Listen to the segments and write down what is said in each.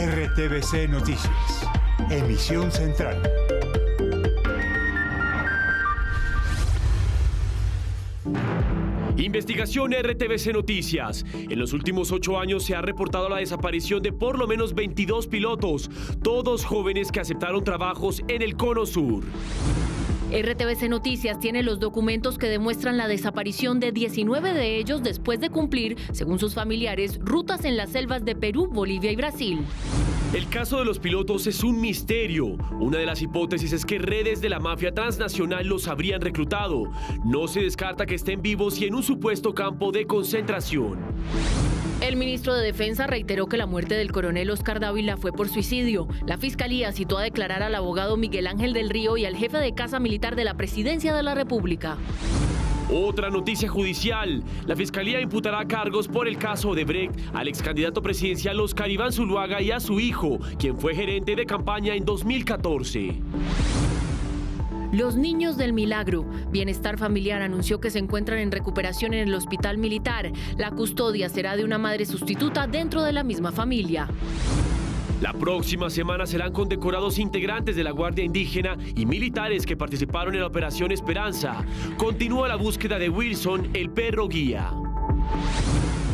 RTVC Noticias, emisión central. Investigación RTVC Noticias. En los últimos 8 años se ha reportado la desaparición de por lo menos 22 pilotos, todos jóvenes que aceptaron trabajos en el Cono Sur. RTVC Noticias tiene los documentos que demuestran la desaparición de 19 de ellos después de cumplir, según sus familiares, rutas en las selvas de Perú, Bolivia y Brasil. El caso de los pilotos es un misterio. Una de las hipótesis es que redes de la mafia transnacional los habrían reclutado. No se descarta que estén vivos y en un supuesto campo de concentración. El ministro de Defensa reiteró que la muerte del coronel Oscar Dávila fue por suicidio. La Fiscalía citó a declarar al abogado Miguel Ángel del Río y al jefe de Casa Militar de la Presidencia de la República. Otra noticia judicial. La Fiscalía imputará cargos por el caso Odebrecht al ex candidato presidencial Oscar Iván Zuluaga y a su hijo, quien fue gerente de campaña en 2014. Los niños del Milagro. Bienestar Familiar anunció que se encuentran en recuperación en el Hospital Militar. La custodia será de una madre sustituta dentro de la misma familia. La próxima semana serán condecorados integrantes de la Guardia Indígena y militares que participaron en la Operación Esperanza. Continúa la búsqueda de Wilson, el perro guía.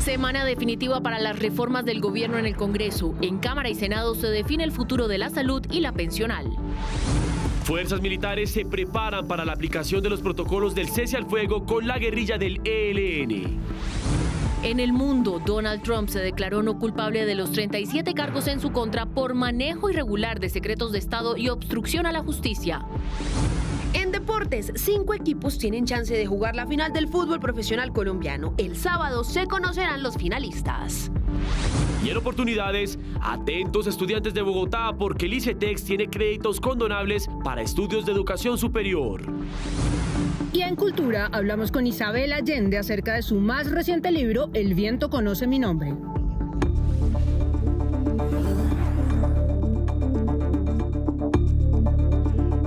Semana definitiva para las reformas del gobierno en el Congreso. En Cámara y Senado se define el futuro de la salud y la pensional. Fuerzas militares se preparan para la aplicación de los protocolos del cese al fuego con la guerrilla del ELN. En el mundo, Donald Trump se declaró no culpable de los 37 cargos en su contra por manejo irregular de secretos de Estado y obstrucción a la justicia. En deportes, 5 equipos tienen chance de jugar la final del fútbol profesional colombiano. El sábado se conocerán los finalistas. Y en oportunidades, atentos estudiantes de Bogotá porque el ICETEX tiene créditos condonables para estudios de educación superior. Y en Cultura hablamos con Isabel Allende acerca de su más reciente libro, El viento conoce mi nombre.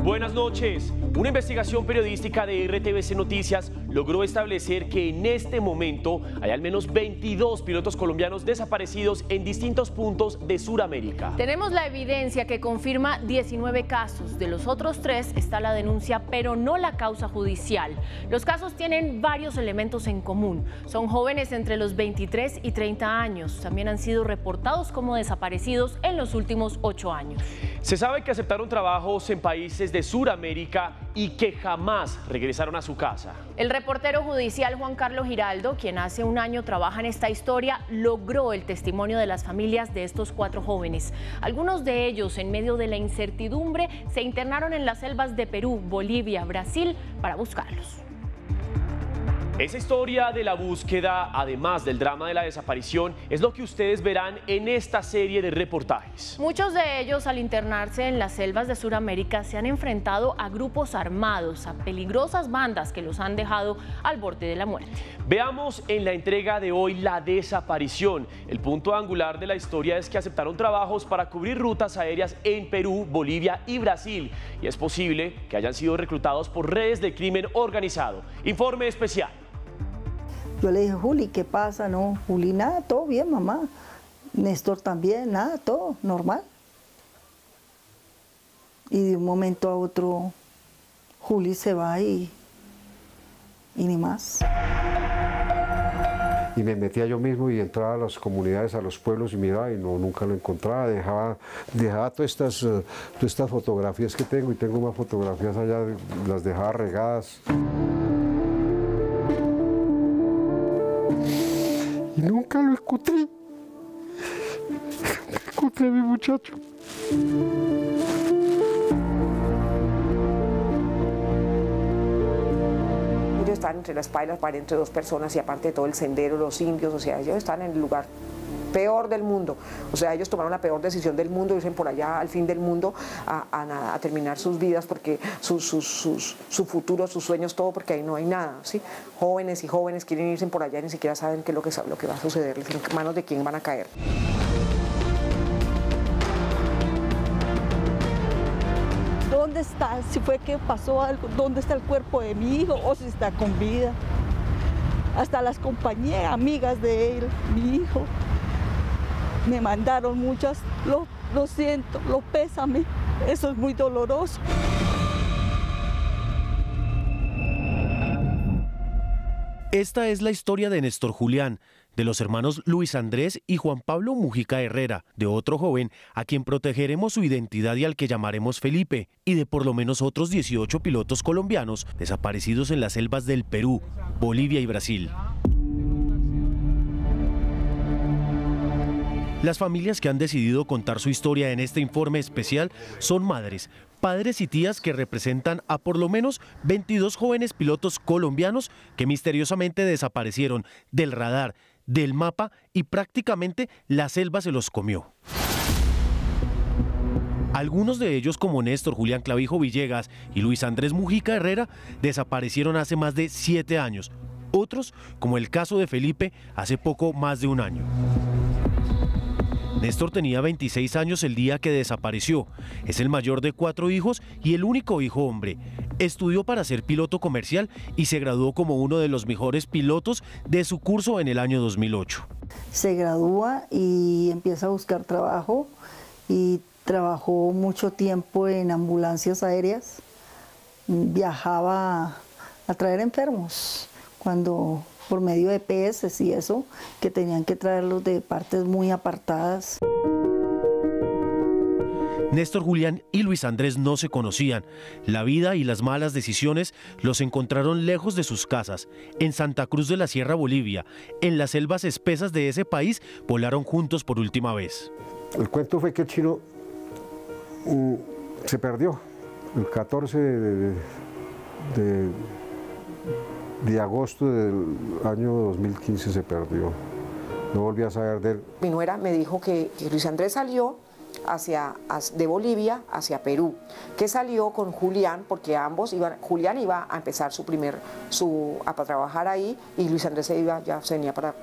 Buenas noches. Una investigación periodística de RTVC Noticias logró establecer que en este momento hay al menos 22 pilotos colombianos desaparecidos en distintos puntos de Sudamérica. Tenemos la evidencia que confirma 19 casos. De los otros 3 está la denuncia, pero no la causa judicial. Los casos tienen varios elementos en común. Son jóvenes entre los 23 y 30 años. También han sido reportados como desaparecidos en los últimos 8 años. Se sabe que aceptaron trabajos en países de Sudamérica y que jamás regresaron a su casa. El reportero judicial Juan Carlos Giraldo, quien hace un año trabaja en esta historia, logró el testimonio de las familias de estos 4 jóvenes. Algunos de ellos, en medio de la incertidumbre, se internaron en las selvas de Perú, Bolivia, Brasil, para buscarlos. Esa historia de la búsqueda, además del drama de la desaparición, es lo que ustedes verán en esta serie de reportajes. Muchos de ellos, al internarse en las selvas de Sudamérica, se han enfrentado a grupos armados, a peligrosas bandas que los han dejado al borde de la muerte. Veamos en la entrega de hoy la desaparición. El punto angular de la historia es que aceptaron trabajos para cubrir rutas aéreas en Perú, Bolivia y Brasil. Y es posible que hayan sido reclutados por redes de crimen organizado. Informe especial. Yo le dije, Juli, ¿qué pasa? No, Juli, nada, todo bien, mamá. Néstor también, nada, todo normal. Y de un momento a otro, Juli se va y ni más. Y me metía yo mismo y entraba a las comunidades, a los pueblos y miraba y no, nunca lo encontraba. Dejaba todas estas fotografías que tengo y tengo más fotografías allá, las dejaba regadas. Y nunca lo encontré. Encontré a mi muchacho. Ellos están entre la espada y la pared, entre 2 personas y aparte de todo el sendero, los indios, o sea, ellos están en el lugar peor del mundo. O sea, ellos tomaron la peor decisión del mundo, irse por allá al fin del mundo a terminar sus vidas, porque su futuro, sus sueños, todo, porque ahí no hay nada, ¿sí? Jóvenes y jóvenes quieren irse por allá y ni siquiera saben qué es lo que va a suceder, en manos de quién van a caer. ¿Dónde está? Si fue que pasó algo, ¿dónde está el cuerpo de mi hijo? O si está con vida. Hasta las compañeras, amigas de él, mi hijo. Me mandaron muchas, lo siento, los pésames, eso es muy doloroso. Esta es la historia de Néstor Julián, de los hermanos Luis Andrés y Juan Pablo Mujica Herrera, de otro joven a quien protegeremos su identidad y al que llamaremos Felipe, y de por lo menos otros 18 pilotos colombianos desaparecidos en las selvas del Perú, Bolivia y Brasil. Las familias que han decidido contar su historia en este informe especial son madres, padres y tías que representan a por lo menos 22 jóvenes pilotos colombianos que misteriosamente desaparecieron del radar, del mapa y prácticamente la selva se los comió. Algunos de ellos, como Néstor Julián Clavijo Villegas y Luis Andrés Mujica Herrera, desaparecieron hace más de 7 años. Otros, como el caso de Felipe, hace poco más de un año. Néstor tenía 26 años el día que desapareció. Es el mayor de 4 hijos y el único hijo hombre. Estudió para ser piloto comercial y se graduó como uno de los mejores pilotos de su curso en el año 2008. Se gradúa y empieza a buscar trabajo y trabajó mucho tiempo en ambulancias aéreas. Viajaba a traer enfermos cuando por medio de EPS y eso, que tenían que traerlos de partes muy apartadas. Néstor Julián y Luis Andrés no se conocían. La vida y las malas decisiones los encontraron lejos de sus casas. En Santa Cruz de la Sierra, Bolivia, en las selvas espesas de ese país, volaron juntos por última vez. El cuento fue que el chino se perdió el 14 de agosto del año 2015 se perdió. No volví a saber de él. Mi nuera me dijo que Luis Andrés salió de Bolivia hacia Perú, que salió con Julián, porque ambos Julián iba a empezar a trabajar ahí y Luis Andrés ya se venía para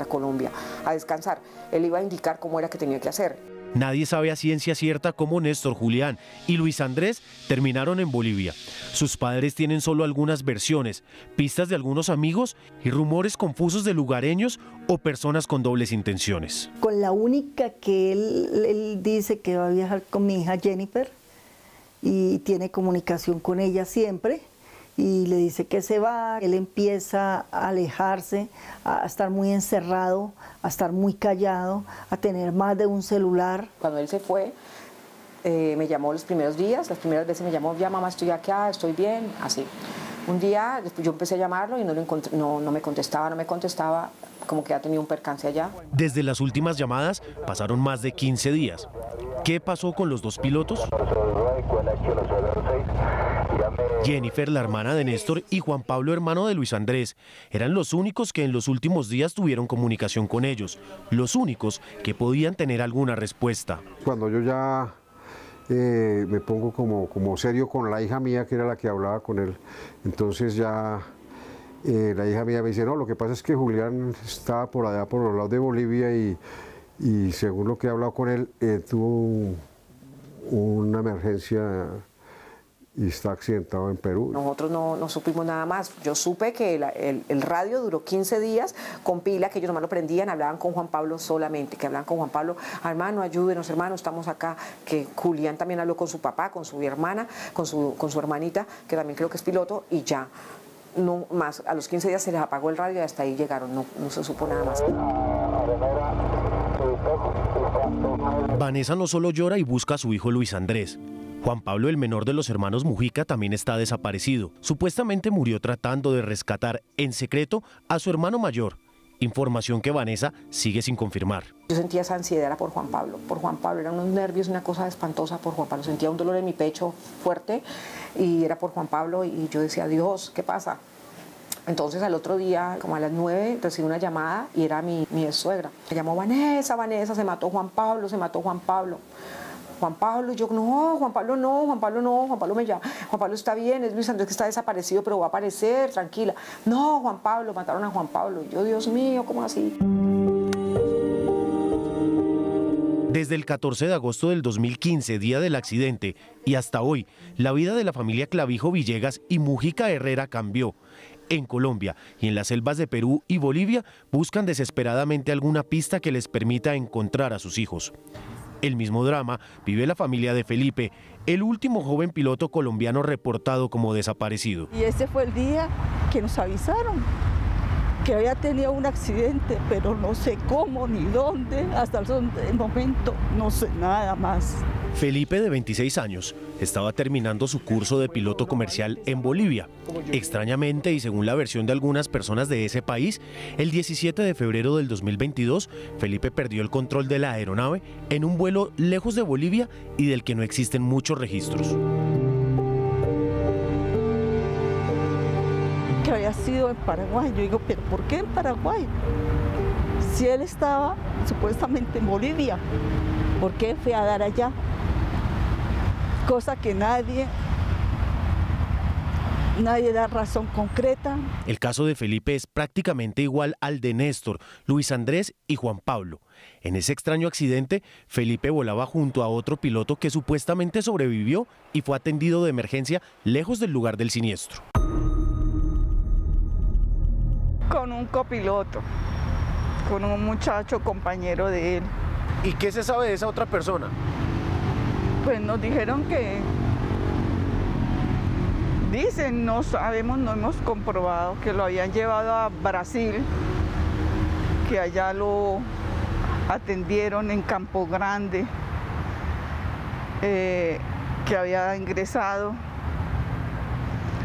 Colombia a descansar. Él iba a indicar cómo era que tenía que hacer. Nadie sabe a ciencia cierta cómo Néstor Julián y Luis Andrés terminaron en Bolivia. Sus padres tienen solo algunas versiones, pistas de algunos amigos y rumores confusos de lugareños o personas con dobles intenciones. Con la única que él dice que va a viajar con mi hija Jennifer y tiene comunicación con ella siempre. Y le dice que se va, él empieza a alejarse, a estar muy encerrado, a estar muy callado, a tener más de un celular. Cuando él se fue, me llamó los primeros días, las primeras veces me llamó, ya mamá estoy acá, estoy bien, así. Un día yo empecé a llamarlo y no me contestaba, como que ya tenía un percance allá. Desde las últimas llamadas pasaron más de 15 días. ¿Qué pasó con los dos pilotos? Jennifer, la hermana de Néstor, y Juan Pablo, hermano de Luis Andrés, eran los únicos que en los últimos días tuvieron comunicación con ellos, los únicos que podían tener alguna respuesta. Cuando yo ya me pongo como serio con la hija mía, que era la que hablaba con él, entonces ya la hija mía me dice, no, lo que pasa es que Julián estaba por allá, por los lados de Bolivia, y según lo que he hablado con él, tuvo una emergencia y está accidentado en Perú. Nosotros no supimos nada más. Yo supe que el radio duró 15 días con pila, que ellos nomás lo prendían, hablaban con Juan Pablo solamente, que hablaban con Juan Pablo, hermano, ayúdenos, hermano, estamos acá, que Julián también habló con su papá, con su hermana, con su hermanita, que también creo que es piloto, y ya, no más. A los 15 días se les apagó el radio y hasta ahí llegaron, no se supo nada más. Vanessa no solo llora y busca a su hijo Luis Andrés. Juan Pablo, el menor de los hermanos Mujica, también está desaparecido. Supuestamente murió tratando de rescatar en secreto a su hermano mayor. Información que Vanessa sigue sin confirmar. Yo sentía esa ansiedad, era por Juan Pablo, eran unos nervios, una cosa espantosa por Juan Pablo. Sentía un dolor en mi pecho fuerte y era por Juan Pablo y yo decía, Dios, ¿qué pasa? Entonces al otro día, como a las 9, recibí una llamada y era mi ex suegra. Me llamó Vanessa, se mató Juan Pablo, Juan Pablo, yo no, Juan Pablo no, Juan Pablo me llama, Juan Pablo está bien, es Luis Andrés que está desaparecido, pero va a aparecer, tranquila. No, Juan Pablo, mataron a Juan Pablo. Yo, Dios mío, ¿cómo así? Desde el 14 de agosto del 2015, día del accidente, y hasta hoy, la vida de la familia Clavijo Villegas y Mujica Herrera cambió. en Colombia y en las selvas de Perú y Bolivia buscan desesperadamente alguna pista que les permita encontrar a sus hijos. El mismo drama vive la familia de Felipe, el último joven piloto colombiano reportado como desaparecido. Y ese fue el día que nos avisaron que había tenido un accidente, pero no sé cómo ni dónde, hasta el momento no sé nada más. Felipe, de 26 años, estaba terminando su curso de piloto comercial en Bolivia. Extrañamente, y según la versión de algunas personas de ese país, el 17 de febrero del 2022, Felipe perdió el control de la aeronave en un vuelo lejos de Bolivia y del que no existen muchos registros. Que había sido en Paraguay. Yo digo, ¿pero por qué en Paraguay? Si él estaba supuestamente en Bolivia, ¿por qué fue a dar allá? Cosa que nadie da razón concreta. El caso de Felipe es prácticamente igual al de Néstor, Luis Andrés y Juan Pablo. En ese extraño accidente, Felipe volaba junto a otro piloto que supuestamente sobrevivió y fue atendido de emergencia lejos del lugar del siniestro. Con un copiloto, con un muchacho compañero de él. ¿Y qué se sabe de esa otra persona? Pues nos dijeron que, dicen, no sabemos, no hemos comprobado, que lo habían llevado a Brasil, que allá lo atendieron en Campo Grande, que había ingresado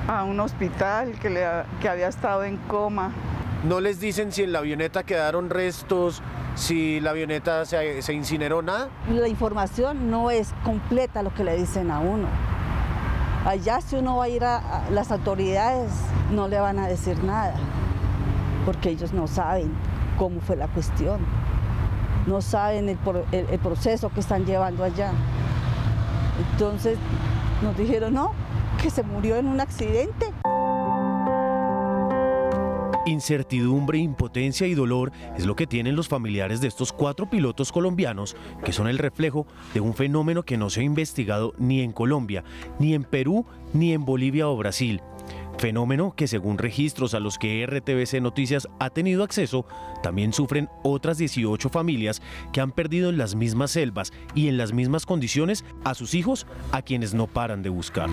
a un hospital, que había estado en coma. ¿No les dicen si en la avioneta quedaron restos, si la avioneta se incineró, nada? La información no es completa lo que le dicen a uno. Allá si uno va a ir a las autoridades no le van a decir nada, porque ellos no saben cómo fue la cuestión, no saben el proceso que están llevando allá. Entonces nos dijeron no, que se murió en un accidente. Incertidumbre, impotencia y dolor es lo que tienen los familiares de estos 4 pilotos colombianos, que son el reflejo de un fenómeno que no se ha investigado ni en Colombia, ni en Perú, ni en Bolivia o Brasil. Fenómeno que, según registros a los que RTVC Noticias ha tenido acceso, también sufren otras 18 familias que han perdido en las mismas selvas y en las mismas condiciones a sus hijos, a quienes no paran de buscar.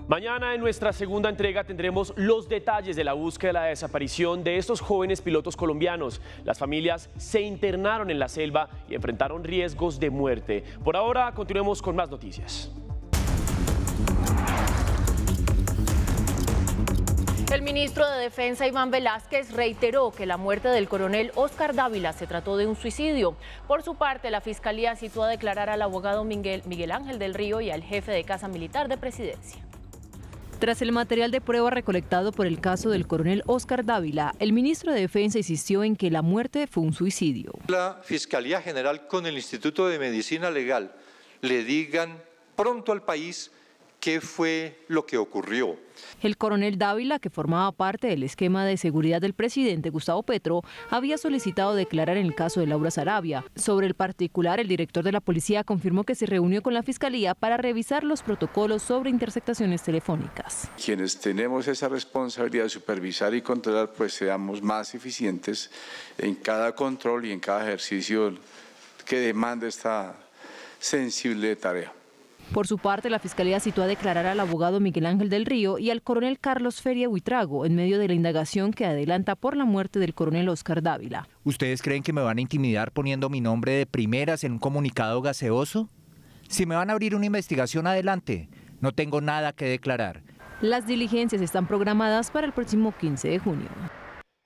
Mañana en nuestra segunda entrega tendremos los detalles de la búsqueda de la desaparición de estos jóvenes pilotos colombianos. Las familias se internaron en la selva y enfrentaron riesgos de muerte. Por ahora, continuemos con más noticias. El ministro de Defensa, Iván Velásquez, reiteró que la muerte del coronel Óscar Dávila se trató de un suicidio. Por su parte, la Fiscalía citó a declarar al abogado Miguel Ángel del Río y al jefe de Casa Militar de Presidencia. Tras el material de prueba recolectado por el caso del coronel Óscar Dávila, el ministro de Defensa insistió en que la muerte fue un suicidio. La Fiscalía General con el Instituto de Medicina Legal le digan pronto al país qué fue lo que ocurrió. El coronel Dávila, que formaba parte del esquema de seguridad del presidente Gustavo Petro, había solicitado declarar en el caso de Laura Sarabia. Sobre el particular, el director de la policía confirmó que se reunió con la Fiscalía para revisar los protocolos sobre interceptaciones telefónicas. Quienes tenemos esa responsabilidad de supervisar y controlar, pues seamos más eficientes en cada control y en cada ejercicio que demanda esta sensible tarea. Por su parte, la Fiscalía citó a declarar al abogado Miguel Ángel del Río y al coronel Carlos Feria Huitrago en medio de la indagación que adelanta por la muerte del coronel Óscar Dávila. ¿Ustedes creen que me van a intimidar poniendo mi nombre de primeras en un comunicado gaseoso? Si me van a abrir una investigación, adelante. No tengo nada que declarar. Las diligencias están programadas para el próximo 15 de junio.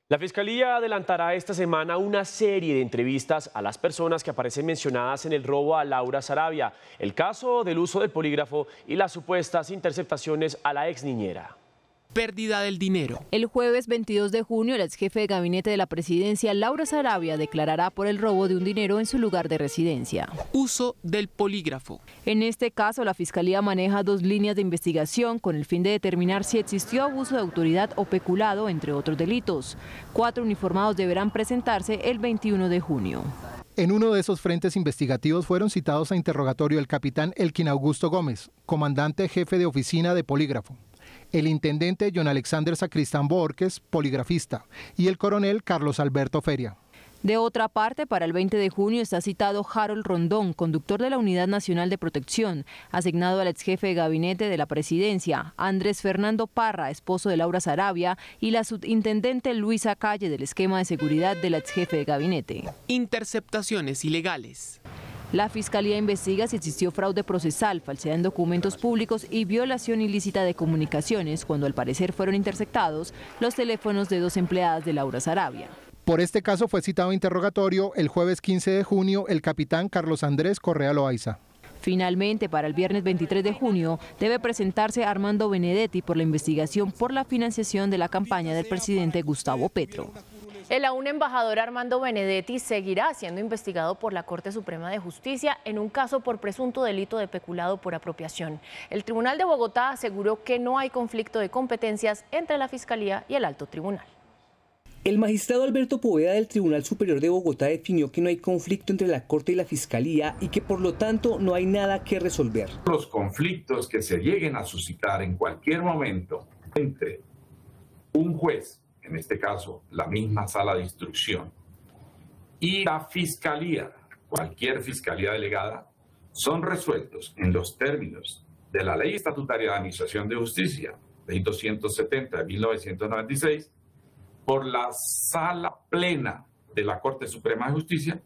La Fiscalía adelantará esta semana una serie de entrevistas a las personas que aparecen mencionadas en el robo a Laura Sarabia, el caso del uso del polígrafo y las supuestas interceptaciones a la ex niñera. Pérdida del dinero. El jueves 22 de junio, el ex jefe de gabinete de la presidencia, Laura Sarabia, declarará por el robo de un dinero en su lugar de residencia. Uso del polígrafo. En este caso, la Fiscalía maneja 2 líneas de investigación con el fin de determinar si existió abuso de autoridad o peculado, entre otros delitos. 4 uniformados deberán presentarse el 21 de junio. En uno de esos frentes investigativos fueron citados a interrogatorio el capitán Elkin Augusto Gómez, comandante jefe de oficina de polígrafo, el intendente John Alexander Sacristán Borges, poligrafista, y el coronel Carlos Alberto Feria. De otra parte, para el 20 de junio está citado Harold Rondón, conductor de la Unidad Nacional de Protección, asignado al exjefe de gabinete de la presidencia, Andrés Fernando Parra, esposo de Laura Sarabia, y la subintendente Luisa Calle del esquema de seguridad del exjefe de gabinete. Interceptaciones ilegales. La Fiscalía investiga si existió fraude procesal, falsedad en documentos públicos y violación ilícita de comunicaciones cuando al parecer fueron interceptados los teléfonos de 2 empleadas de Laura Sarabia. Por este caso fue citado a interrogatorio el jueves 15 de junio el capitán Carlos Andrés Correa Loaiza. Finalmente, para el viernes 23 de junio, debe presentarse Armando Benedetti por la investigación por la financiación de la campaña del presidente Gustavo Petro. El aún embajador Armando Benedetti seguirá siendo investigado por la Corte Suprema de Justicia en un caso por presunto delito de peculado por apropiación. El Tribunal de Bogotá aseguró que no hay conflicto de competencias entre la Fiscalía y el Alto Tribunal. El magistrado Alberto Poveda del Tribunal Superior de Bogotá definió que no hay conflicto entre la Corte y la Fiscalía y que por lo tanto no hay nada que resolver. Los conflictos que se lleguen a suscitar en cualquier momento entre un juez, en este caso la misma sala de instrucción, y la Fiscalía, cualquier Fiscalía delegada, son resueltos en los términos de la Ley Estatutaria de Administración de Justicia, Ley 270 de 1996, por la Sala Plena de la Corte Suprema de Justicia,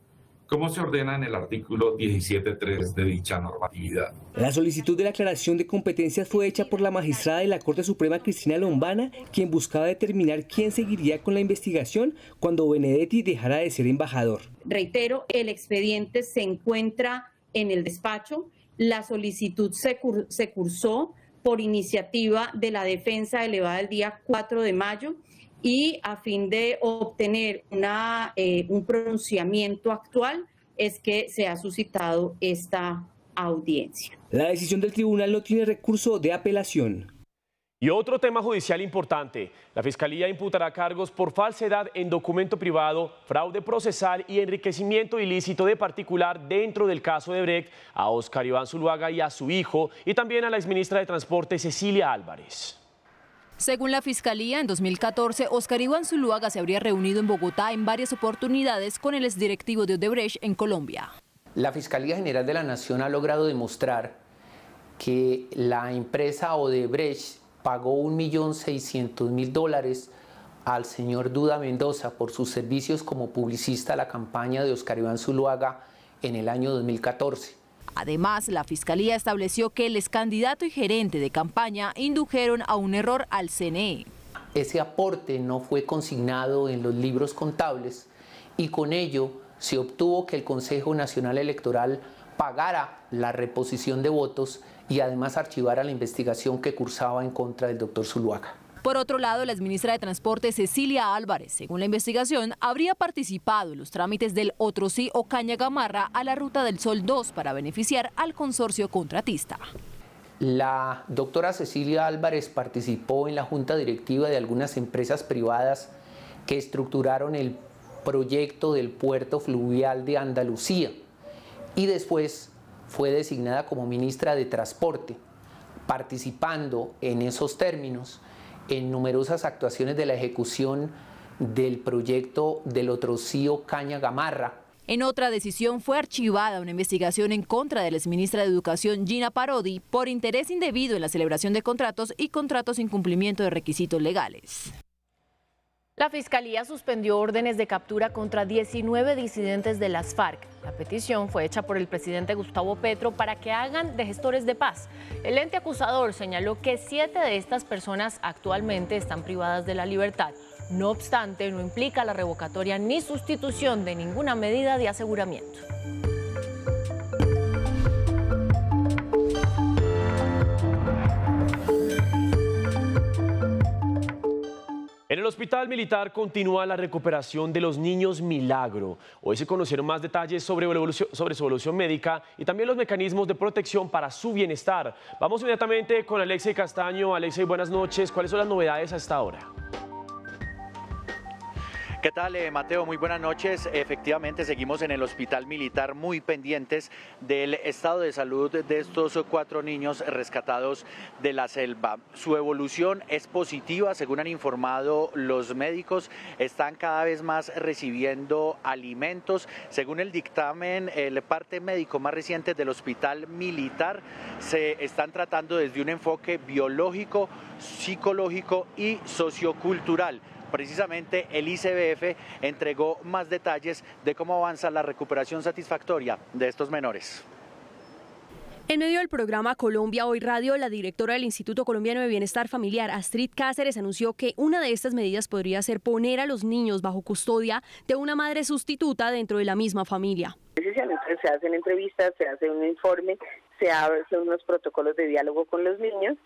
como se ordena en el artículo 17.3 de dicha normatividad. La solicitud de la aclaración de competencias fue hecha por la magistrada de la Corte Suprema Cristina Lombana, quien buscaba determinar quién seguiría con la investigación cuando Benedetti dejara de ser embajador. Reitero, el expediente se encuentra en el despacho, la solicitud se cursó por iniciativa de la defensa elevada el día 4 de mayo, y a fin de obtener un pronunciamiento actual es que se ha suscitado esta audiencia. La decisión del tribunal no tiene recurso de apelación. Y otro tema judicial importante, la Fiscalía imputará cargos por falsedad en documento privado, fraude procesal y enriquecimiento ilícito de particular dentro del caso de Brecht a Óscar Iván Zuluaga y a su hijo, y también a la exministra de Transporte Cecilia Álvarez. Según la Fiscalía, en 2014, Óscar Iván Zuluaga se habría reunido en Bogotá en varias oportunidades con el exdirectivo de Odebrecht en Colombia. La Fiscalía General de la Nación ha logrado demostrar que la empresa Odebrecht pagó $1.600.000 al señor Duda Mendoza por sus servicios como publicista a la campaña de Óscar Iván Zuluaga en el año 2014. Además, la Fiscalía estableció que el excandidato y gerente de campaña indujeron a un error al CNE. Ese aporte no fue consignado en los libros contables y con ello se obtuvo que el Consejo Nacional Electoral pagara la reposición de votos y además archivara la investigación que cursaba en contra del doctor Zuluaga. Por otro lado, la exministra de Transporte Cecilia Álvarez, según la investigación, habría participado en los trámites del Otrosí Ocaña Gamarra a la Ruta del Sol 2 para beneficiar al consorcio contratista. La doctora Cecilia Álvarez participó en la junta directiva de algunas empresas privadas que estructuraron el proyecto del puerto fluvial de Andalucía y después fue designada como ministra de Transporte, participando en esos términos en numerosas actuaciones de la ejecución del proyecto del Otrosí Ocaña Gamarra. En otra decisión fue archivada una investigación en contra de la exministra de Educación Gina Parodi por interés indebido en la celebración de contratos y contratos sin cumplimiento de requisitos legales. La Fiscalía suspendió órdenes de captura contra 19 disidentes de las FARC. La petición fue hecha por el presidente Gustavo Petro para que hagan de gestores de paz. El ente acusador señaló que 7 de estas personas actualmente están privadas de la libertad. No obstante, no implica la revocatoria ni sustitución de ninguna medida de aseguramiento. En el Hospital Militar continúa la recuperación de los niños milagro. Hoy se conocieron más detalles sobre su evolución médica y también los mecanismos de protección para su bienestar. Vamos inmediatamente con Alexei Castaño. Alexei, buenas noches. ¿Cuáles son las novedades a esta hora? ¿Qué tal, Mateo? Muy buenas noches. Efectivamente, seguimos en el hospital militar muy pendientes del estado de salud de estos 4 niños rescatados de la selva. Su evolución es positiva, según han informado los médicos. Están cada vez más recibiendo alimentos. Según el dictamen, el parte médico más reciente del hospital militar, se están tratando desde un enfoque biológico, psicológico y sociocultural. Precisamente el ICBF entregó más detalles de cómo avanza la recuperación satisfactoria de estos menores. En medio del programa Colombia Hoy Radio, la directora del Instituto Colombiano de Bienestar Familiar, Astrid Cáceres, anunció que una de estas medidas podría ser poner a los niños bajo custodia de una madre sustituta dentro de la misma familia. Se hacen entrevistas, se hace un informe, se hacen unos protocolos de diálogo con los niños,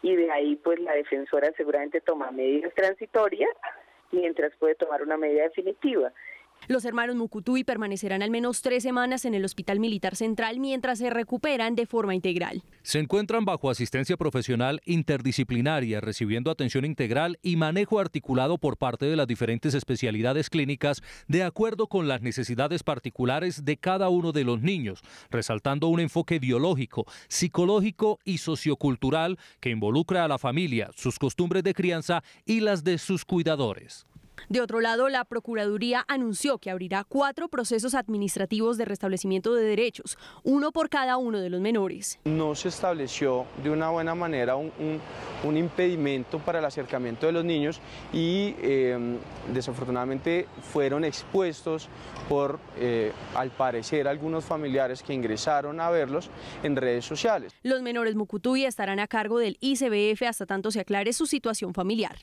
y de ahí pues la defensora seguramente toma medidas transitorias mientras puede tomar una medida definitiva. Los hermanos Mucutuy permanecerán al menos 3 semanas en el Hospital Militar Central mientras se recuperan de forma integral. Se encuentran bajo asistencia profesional interdisciplinaria, recibiendo atención integral y manejo articulado por parte de las diferentes especialidades clínicas de acuerdo con las necesidades particulares de cada uno de los niños, resaltando un enfoque biológico, psicológico y sociocultural que involucra a la familia, sus costumbres de crianza y las de sus cuidadores. De otro lado, la Procuraduría anunció que abrirá 4 procesos administrativos de restablecimiento de derechos, uno por cada uno de los menores. No se estableció de una buena manera un impedimento para el acercamiento de los niños y desafortunadamente fueron expuestos por, al parecer, algunos familiares que ingresaron a verlos en redes sociales. Los menores Mucutuy estarán a cargo del ICBF hasta tanto se aclare su situación familiar.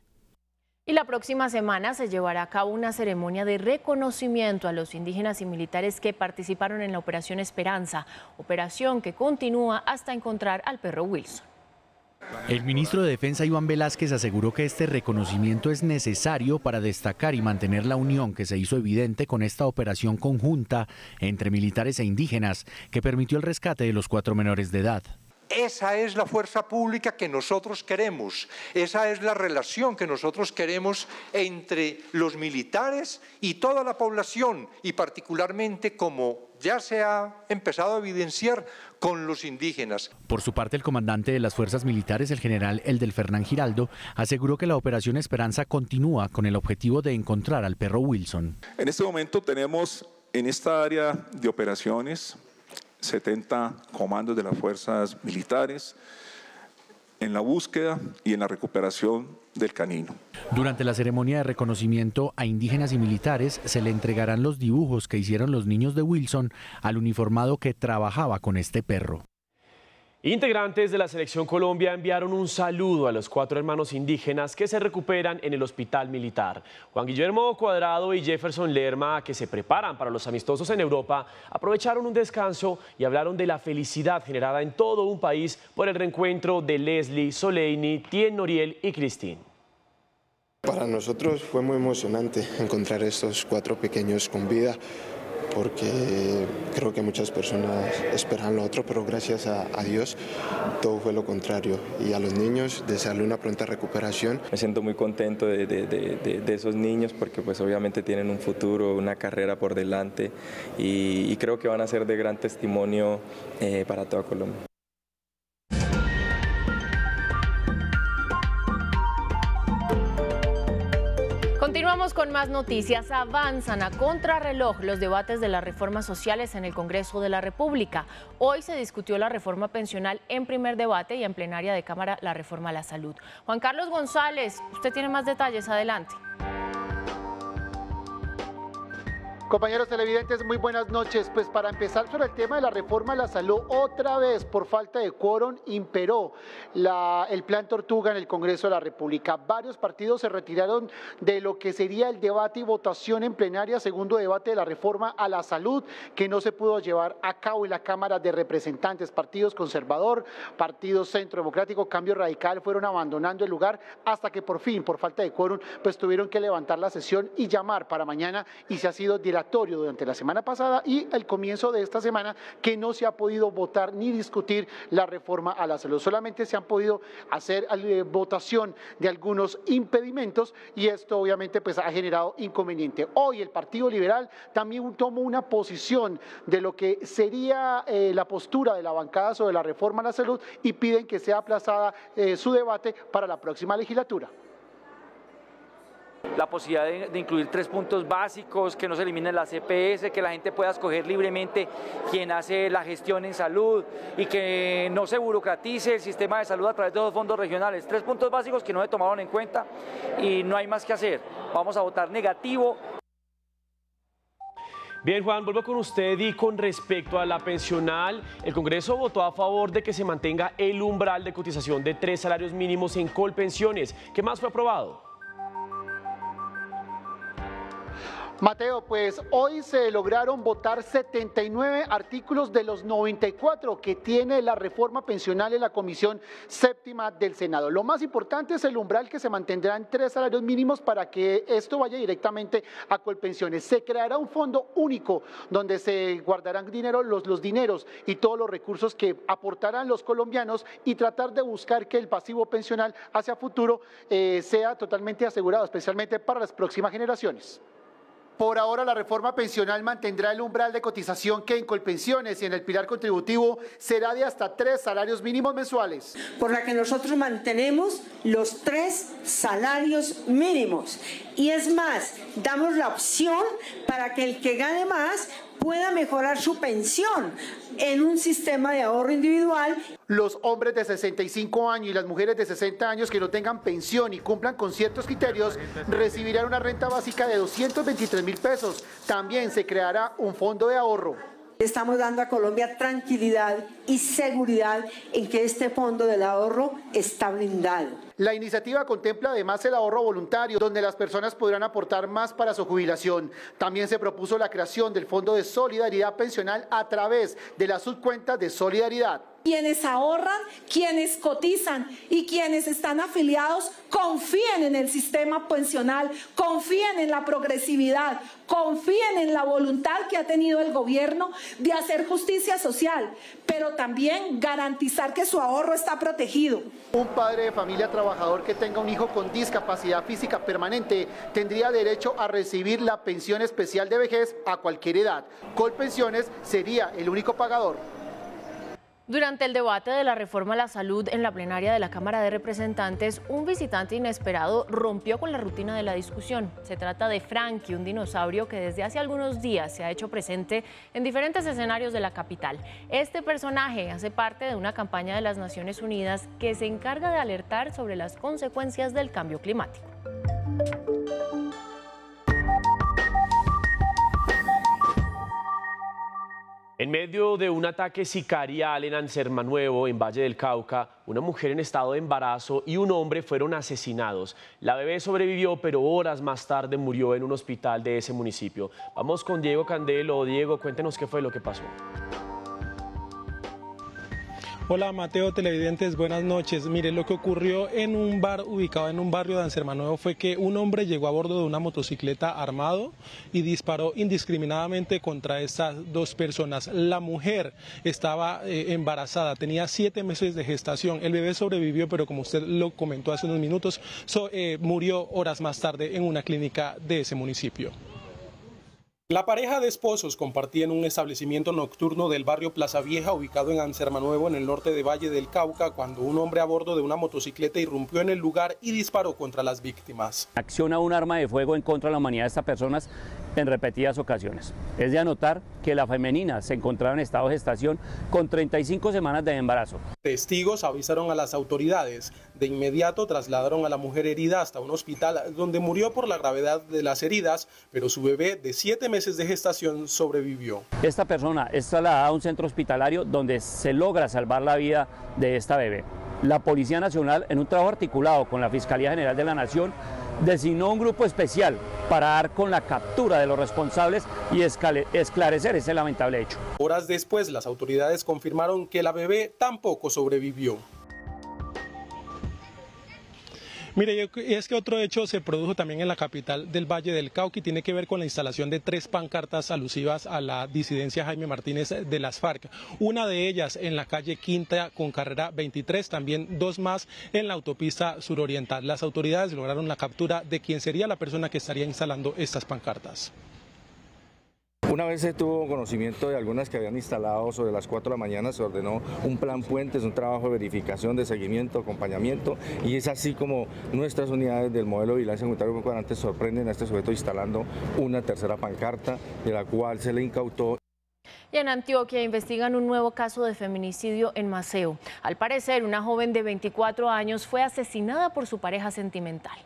Y la próxima semana se llevará a cabo una ceremonia de reconocimiento a los indígenas y militares que participaron en la Operación Esperanza, operación que continúa hasta encontrar al perro Wilson. El ministro de Defensa, Iván Velázquez, aseguró que este reconocimiento es necesario para destacar y mantener la unión que se hizo evidente con esta operación conjunta entre militares e indígenas que permitió el rescate de los 4 menores de edad. Esa es la fuerza pública que nosotros queremos, esa es la relación que nosotros queremos entre los militares y toda la población, y particularmente, como ya se ha empezado a evidenciar, con los indígenas. Por su parte, el comandante de las fuerzas militares, el general Eldel Fernán Giraldo, aseguró que la Operación Esperanza continúa con el objetivo de encontrar al perro Wilson. En este momento tenemos en esta área de operaciones 70 comandos de las fuerzas militares en la búsqueda y en la recuperación del canino. Durante la ceremonia de reconocimiento a indígenas y militares se le entregarán los dibujos que hicieron los niños de Wilson al uniformado que trabajaba con este perro. Integrantes de la Selección Colombia enviaron un saludo a los 4 hermanos indígenas que se recuperan en el hospital militar. Juan Guillermo Cuadrado y Jefferson Lerma, que se preparan para los amistosos en Europa, aprovecharon un descanso y hablaron de la felicidad generada en todo un país por el reencuentro de Leslie, Soleini, Tien Noriel y Cristín. Para nosotros fue muy emocionante encontrar estos 4 pequeños con vida, porque creo que muchas personas esperan lo otro, pero gracias a Dios todo fue lo contrario. Y a los niños, desearle una pronta recuperación. Me siento muy contento de esos niños, porque pues obviamente tienen un futuro, una carrera por delante, y creo que van a ser de gran testimonio para toda Colombia. Continuamos con más noticias. Avanzan a contrarreloj los debates de las reformas sociales en el Congreso de la República. Hoy se discutió la reforma pensional en primer debate y en plenaria de Cámara la reforma a la salud. Juan Carlos González, usted tiene más detalles, adelante. Compañeros televidentes, muy buenas noches. Pues para empezar sobre el tema de la reforma a la salud, otra vez por falta de quórum imperó el plan Tortuga en el Congreso de la República. Varios partidos se retiraron de lo que sería el debate y votación en plenaria, segundo debate de la reforma a la salud, que no se pudo llevar a cabo en la Cámara de Representantes. Partidos Conservador, Partido Centro Democrático, Cambio Radical fueron abandonando el lugar hasta que por fin, por falta de quórum, pues tuvieron que levantar la sesión y llamar para mañana, y se ha sido dilatando revocatorio durante la semana pasada y el comienzo de esta semana que no se ha podido votar ni discutir la reforma a la salud. Solamente se han podido hacer votación de algunos impedimentos y esto obviamente pues ha generado inconveniente. Hoy el Partido Liberal también tomó una posición de lo que sería la postura de la bancada sobre la reforma a la salud y piden que sea aplazada su debate para la próxima legislatura. La posibilidad de incluir 3 puntos básicos, que no se eliminen las EPS, que la gente pueda escoger libremente quién hace la gestión en salud y que no se burocratice el sistema de salud a través de 2 fondos regionales. 3 puntos básicos que no se tomaron en cuenta y no hay más que hacer. Vamos a votar negativo. Bien, Juan, vuelvo con usted y con respecto a la pensional, el Congreso votó a favor de que se mantenga el umbral de cotización de 3 salarios mínimos en Colpensiones. ¿Qué más fue aprobado? Mateo, pues hoy se lograron votar 79 artículos de los 94 que tiene la reforma pensional en la Comisión Séptima del Senado. Lo más importante es el umbral que se mantendrá en 3 salarios mínimos para que esto vaya directamente a Colpensiones. Se creará un fondo único donde se guardarán los dineros y todos los recursos que aportarán los colombianos y tratar de buscar que el pasivo pensional hacia futuro sea totalmente asegurado, especialmente para las próximas generaciones. Por ahora, la reforma pensional mantendrá el umbral de cotización que en Colpensiones y en el pilar contributivo será de hasta 3 salarios mínimos mensuales. Por la que nosotros mantenemos los 3 salarios mínimos. Y es más, damos la opción para que el que gane más pueda mejorar su pensión en un sistema de ahorro individual. Los hombres de 65 años y las mujeres de 60 años que no tengan pensión y cumplan con ciertos criterios recibirán una renta básica de 223.000 pesos. También se creará un fondo de ahorro. Estamos dando a Colombia tranquilidad y seguridad en que este fondo del ahorro está blindado. La iniciativa contempla además el ahorro voluntario, donde las personas podrán aportar más para su jubilación. También se propuso la creación del Fondo de Solidaridad Pensional a través de la subcuenta de Solidaridad. Quienes ahorran, quienes cotizan y quienes están afiliados confíen en el sistema pensional, confíen en la progresividad, confíen en la voluntad que ha tenido el gobierno de hacer justicia social, pero también garantizar que su ahorro está protegido. Un padre de familia trabajador que tenga un hijo con discapacidad física permanente tendría derecho a recibir la pensión especial de vejez a cualquier edad. Colpensiones sería el único pagador. Durante el debate de la reforma a la salud en la plenaria de la Cámara de Representantes, un visitante inesperado rompió con la rutina de la discusión. Se trata de Frankie, un dinosaurio que desde hace algunos días se ha hecho presente en diferentes escenarios de la capital. Este personaje hace parte de una campaña de las Naciones Unidas que se encarga de alertar sobre las consecuencias del cambio climático. En medio de un ataque sicarial en Ansermanuevo, en Valle del Cauca, una mujer en estado de embarazo y un hombre fueron asesinados. La bebé sobrevivió, pero horas más tarde murió en un hospital de ese municipio. Vamos con Diego Candelo. Diego, cuéntenos qué fue lo que pasó. Hola Mateo, televidentes, buenas noches. Mire, lo que ocurrió en un bar ubicado en un barrio de Ansermanuevo fue que un hombre llegó a bordo de una motocicleta armado y disparó indiscriminadamente contra estas 2 personas. La mujer estaba embarazada, tenía 7 meses de gestación. El bebé sobrevivió, pero como usted lo comentó hace unos minutos, murió horas más tarde en una clínica de ese municipio. La pareja de esposos compartía en un establecimiento nocturno del barrio Plaza Vieja, ubicado en Ansermanuevo, en el norte de Valle del Cauca, cuando un hombre a bordo de una motocicleta irrumpió en el lugar y disparó contra las víctimas. Acciona un arma de fuego en contra de la humanidad de estas personas en repetidas ocasiones. Es de anotar que la femenina se encontraba en estado de gestación con 35 semanas de embarazo. Testigos avisaron a las autoridades. De inmediato trasladaron a la mujer herida hasta un hospital donde murió por la gravedad de las heridas, pero su bebé de 7 meses de gestación sobrevivió. Esta persona es trasladada a un centro hospitalario donde se logra salvar la vida de esta bebé. La Policía Nacional, en un trabajo articulado con la Fiscalía General de la Nación, designó un grupo especial para dar con la captura de los responsables y esclarecer ese lamentable hecho. Horas después, las autoridades confirmaron que la bebé tampoco sobrevivió. Mire, es que otro hecho se produjo también en la capital del Valle del Cauca y tiene que ver con la instalación de 3 pancartas alusivas a la disidencia Jaime Martínez de las FARC. Una de ellas en la calle Quinta con carrera 23, también 2 más en la autopista suroriental. Las autoridades lograron la captura de quien sería la persona que estaría instalando estas pancartas. Una vez se tuvo conocimiento de algunas que habían instalado sobre las 4 de la mañana, se ordenó un plan puentes, un trabajo de verificación, de seguimiento, acompañamiento, y es así como nuestras unidades del modelo de vigilancia comunitaria cuadrante sorprenden a este sujeto instalando una tercera pancarta, de la cual se le incautó. Y en Antioquia investigan un nuevo caso de feminicidio en Maceo. Al parecer, una joven de 24 años fue asesinada por su pareja sentimental.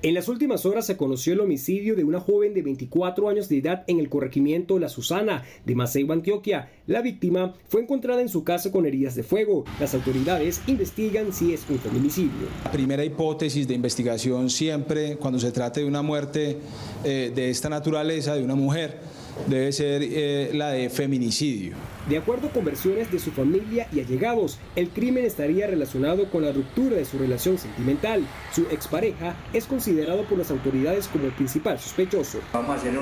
En las últimas horas se conoció el homicidio de una joven de 24 años de edad en el corregimiento La Susana de Maceo, Antioquia. La víctima fue encontrada en su casa con heridas de fuego. Las autoridades investigan si es un feminicidio. La primera hipótesis de investigación siempre, cuando se trate de una muerte de esta naturaleza, de una mujer, debe ser la de feminicidio. De acuerdo con versiones de su familia y allegados, el crimen estaría relacionado con la ruptura de su relación sentimental. Su expareja es considerado por las autoridades como el principal sospechoso. Vamos a hacer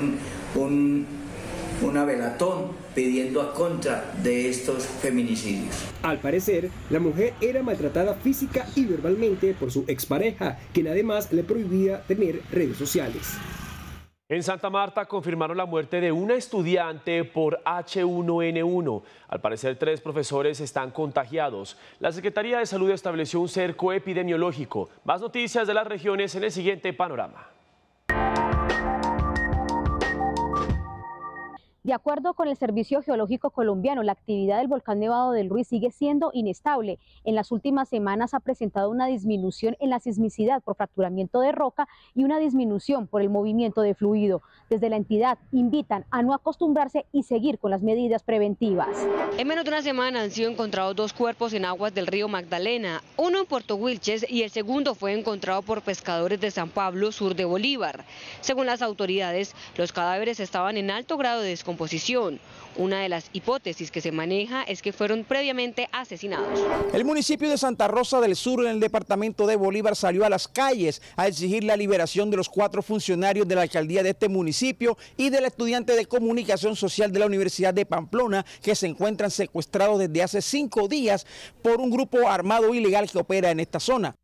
una velatón pidiendo a contra de estos feminicidios. Al parecer, la mujer era maltratada física y verbalmente por su expareja, quien además le prohibía tener redes sociales. En Santa Marta confirmaron la muerte de una estudiante por H1N1. Al parecer, 3 profesores están contagiados. La Secretaría de Salud estableció un cerco epidemiológico. Más noticias de las regiones en el siguiente panorama. De acuerdo con el Servicio Geológico Colombiano, la actividad del volcán Nevado del Ruiz sigue siendo inestable. En las últimas semanas ha presentado una disminución en la sismicidad por fracturamiento de roca y una disminución por el movimiento de fluido. Desde la entidad invitan a no acostumbrarse y seguir con las medidas preventivas. En menos de una semana han sido encontrados 2 cuerpos en aguas del río Magdalena, uno en Puerto Wilches y el segundo fue encontrado por pescadores de San Pablo, sur de Bolívar. Según las autoridades, los cadáveres estaban en alto grado de descomposición. Una de las hipótesis que se maneja es que fueron previamente asesinados. El municipio de Santa Rosa del Sur, en el departamento de Bolívar, salió a las calles a exigir la liberación de los 4 funcionarios de la alcaldía de este municipio y del estudiante de comunicación social de la Universidad de Pamplona, que se encuentran secuestrados desde hace 5 días por un grupo armado ilegal que opera en esta zona.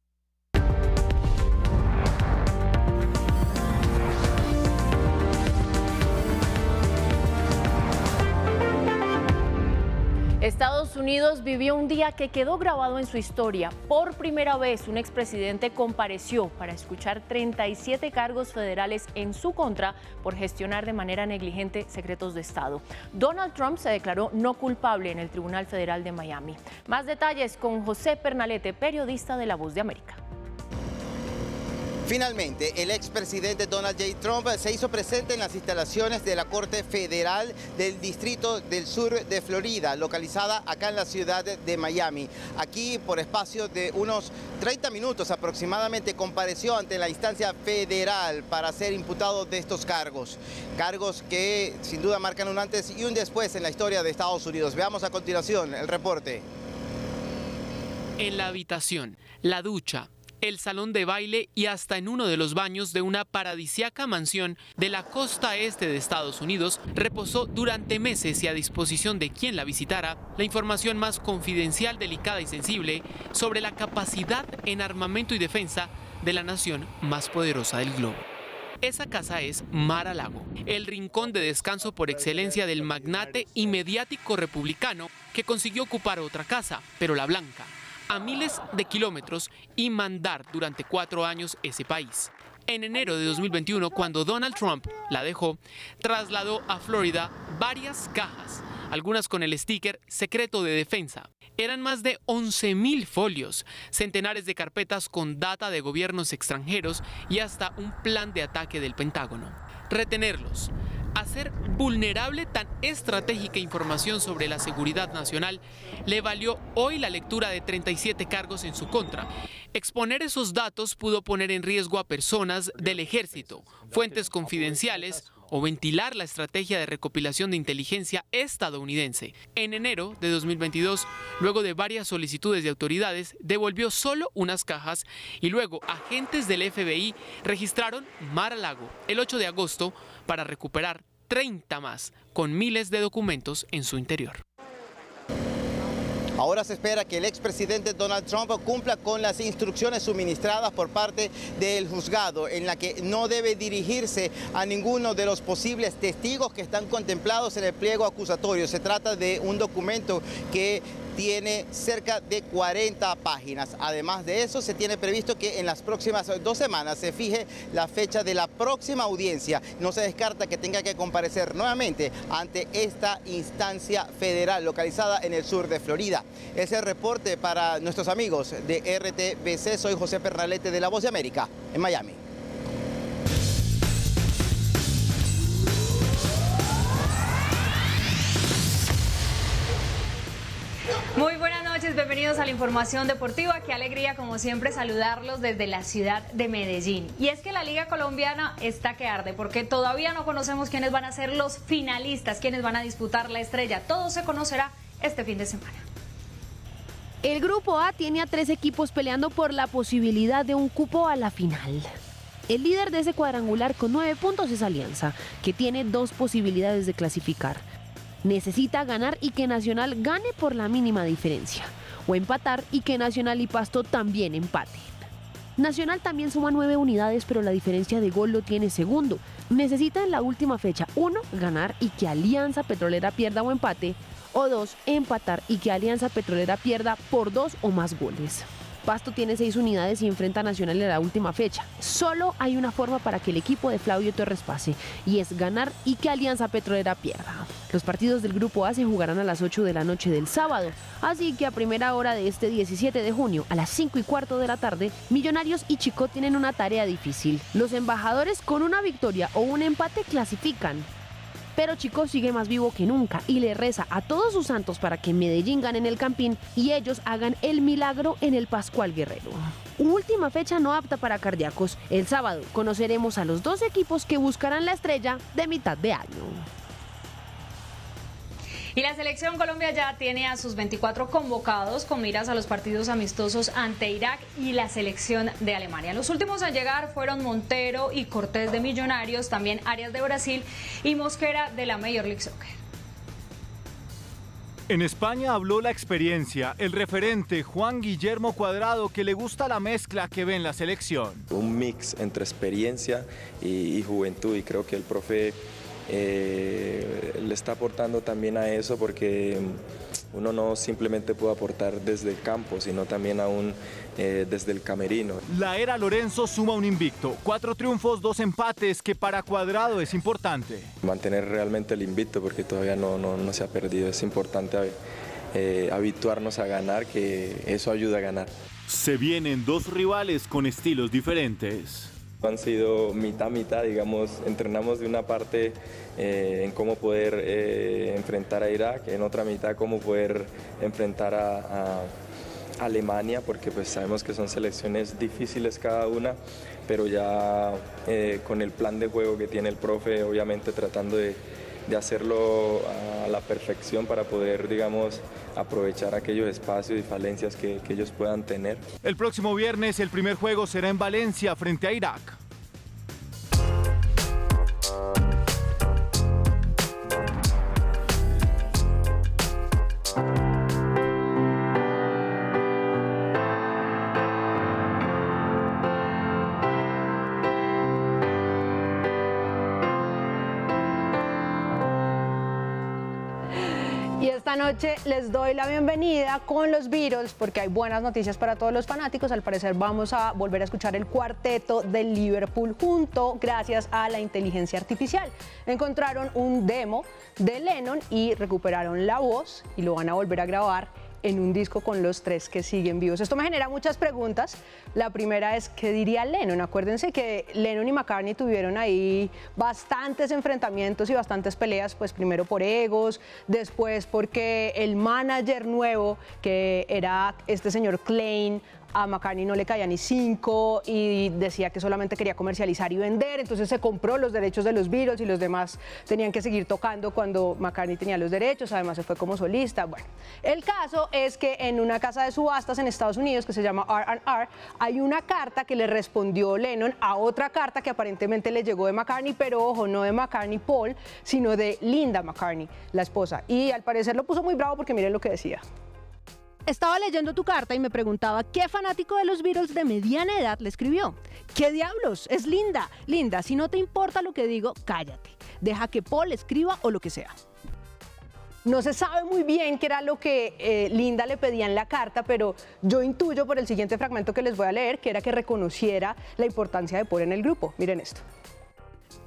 Estados Unidos vivió un día que quedó grabado en su historia. Por primera vez, un expresidente compareció para escuchar 37 cargos federales en su contra por gestionar de manera negligente secretos de Estado. Donald Trump se declaró no culpable en el Tribunal Federal de Miami. Más detalles con José Pernalete, periodista de La Voz de América. Finalmente, el expresidente Donald J. Trump se hizo presente en las instalaciones de la Corte Federal del Distrito del Sur de Florida, localizada acá en la ciudad de Miami. Aquí, por espacio de unos 30 minutos aproximadamente, compareció ante la instancia federal para ser imputado de estos cargos. Cargos que sin duda marcan un antes y un después en la historia de Estados Unidos. Veamos a continuación el reporte. En la habitación, la ducha, el salón de baile y hasta en uno de los baños de una paradisíaca mansión de la costa este de Estados Unidos, reposó durante meses y a disposición de quien la visitara la información más confidencial, delicada y sensible sobre la capacidad en armamento y defensa de la nación más poderosa del globo. Esa casa es Mar-a-Lago, el rincón de descanso por excelencia del magnate y mediático republicano que consiguió ocupar otra casa, pero la blanca, a miles de kilómetros y mandar durante 4 años ese país. En enero de 2021, cuando Donald Trump la dejó, trasladó a Florida varias cajas, algunas con el sticker secreto de defensa. Eran más de 11.000 folios, centenares de carpetas con data de gobiernos extranjeros y hasta un plan de ataque del Pentágono. Retenerlos, hacer vulnerable tan estratégica información sobre la seguridad nacional, le valió hoy la lectura de 37 cargos en su contra. Exponer esos datos pudo poner en riesgo a personas del ejército, fuentes confidenciales o ventilar la estrategia de recopilación de inteligencia estadounidense. En enero de 2022, luego de varias solicitudes de autoridades, devolvió solo unas cajas y luego agentes del FBI registraron Mar-a-Lago el 8 de agosto para recuperar 30 más, con miles de documentos en su interior. Ahora se espera que el expresidente Donald Trump cumpla con las instrucciones suministradas por parte del juzgado, en la que no debe dirigirse a ninguno de los posibles testigos que están contemplados en el pliego acusatorio. Se trata de un documento que tiene cerca de 40 páginas. Además de eso, se tiene previsto que en las próximas 2 semanas se fije la fecha de la próxima audiencia. No se descarta que tenga que comparecer nuevamente ante esta instancia federal localizada en el sur de Florida. Ese es el reporte para nuestros amigos de RTBC. Soy José Pernalete de La Voz de América en Miami. Muy buenas noches, bienvenidos a la información deportiva. Qué alegría, como siempre, saludarlos desde la ciudad de Medellín. Y es que la Liga Colombiana está que arde, porque todavía no conocemos quiénes van a ser los finalistas, quiénes van a disputar la estrella. Todo se conocerá este fin de semana. El Grupo A tiene a 3 equipos peleando por la posibilidad de un cupo a la final. El líder de ese cuadrangular con 9 puntos es Alianza, que tiene 2 posibilidades de clasificar. Necesita ganar y que Nacional gane por la mínima diferencia, o empatar y que Nacional y Pasto también empaten. Nacional también suma 9 unidades, pero la diferencia de gol lo tiene segundo. Necesita en la última fecha, 1, ganar y que Alianza Petrolera pierda o empate, o 2, empatar y que Alianza Petrolera pierda por 2 o más goles. Pasto tiene 6 unidades y enfrenta a Nacional en la última fecha. Solo hay una forma para que el equipo de Flavio Torres pase, y es ganar y que Alianza Petrolera pierda. Los partidos del Grupo A se jugarán a las 8 de la noche del sábado, así que a primera hora de este 17 de junio, a las 5:15 de la tarde, Millonarios y Chico tienen una tarea difícil. Los embajadores con una victoria o un empate clasifican. Pero Chico sigue más vivo que nunca y le reza a todos sus santos para que Medellín gane en el Campín y ellos hagan el milagro en el Pascual Guerrero. Última fecha no apta para cardíacos. El sábado conoceremos a los 2 equipos que buscarán la estrella de mitad de año. Y la selección Colombia ya tiene a sus 24 convocados con miras a los partidos amistosos ante Irak y la selección de Alemania. Los últimos en llegar fueron Montero y Cortés de Millonarios, también Arias de Brasil y Mosquera de la Major League Soccer. En España habló la experiencia, el referente Juan Guillermo Cuadrado, que le gusta la mezcla que ve en la selección. Un mix entre experiencia y juventud, y creo que el profe le está aportando también a eso, porque uno no simplemente puede aportar desde el campo, sino también aún desde el camerino. La era Lorenzo suma un invicto, 4 triunfos, 2 empates, que para Cuadrado es importante. Mantener realmente el invicto, porque todavía no se ha perdido, es importante habituarnos a ganar, que eso ayuda a ganar. Se vienen 2 rivales con estilos diferentes. Han sido mitad, digamos, entrenamos de una parte en cómo poder enfrentar a Irak, en otra mitad cómo poder enfrentar a Alemania, porque pues sabemos que son selecciones difíciles cada una, pero ya con el plan de juego que tiene el profe, obviamente tratando de hacerlo a la perfección para poder, digamos, aprovechar aquellos espacios y falencias que ellos puedan tener. El próximo viernes el primer juego será en Valencia frente a Irak. Esta noche les doy la bienvenida con los Beatles porque hay buenas noticias para todos los fanáticos. Al parecer vamos a volver a escuchar el cuarteto del Liverpool junto gracias a la inteligencia artificial. Encontraron un demo de Lennon y recuperaron la voz y lo van a volver a grabar en un disco con los 3 que siguen vivos. Esto me genera muchas preguntas. La primera es, ¿qué diría Lennon? Acuérdense que Lennon y McCartney tuvieron ahí bastantes enfrentamientos y bastantes peleas, pues primero por egos, después porque el manager nuevo, que era este señor Klein, a McCartney no le caía ni 5 y decía que solamente quería comercializar y vender, entonces se compró los derechos de los Beatles y los demás tenían que seguir tocando cuando McCartney tenía los derechos, además se fue como solista. Bueno, el caso es que en una casa de subastas en Estados Unidos que se llama R&R hay una carta que le respondió Lennon a otra carta que aparentemente le llegó de McCartney, pero ojo, no de McCartney Paul, sino de Linda McCartney, la esposa, y al parecer lo puso muy bravo porque miren lo que decía. Estaba leyendo tu carta y me preguntaba qué fanático de los Beatles de mediana edad le escribió. ¿Qué diablos? Es Linda. Linda, si no te importa lo que digo, cállate. Deja que Paul escriba o lo que sea. No se sabe muy bien qué era lo que Linda le pedía en la carta, pero yo intuyo por el siguiente fragmento que les voy a leer que era que reconociera la importancia de Paul en el grupo. Miren esto.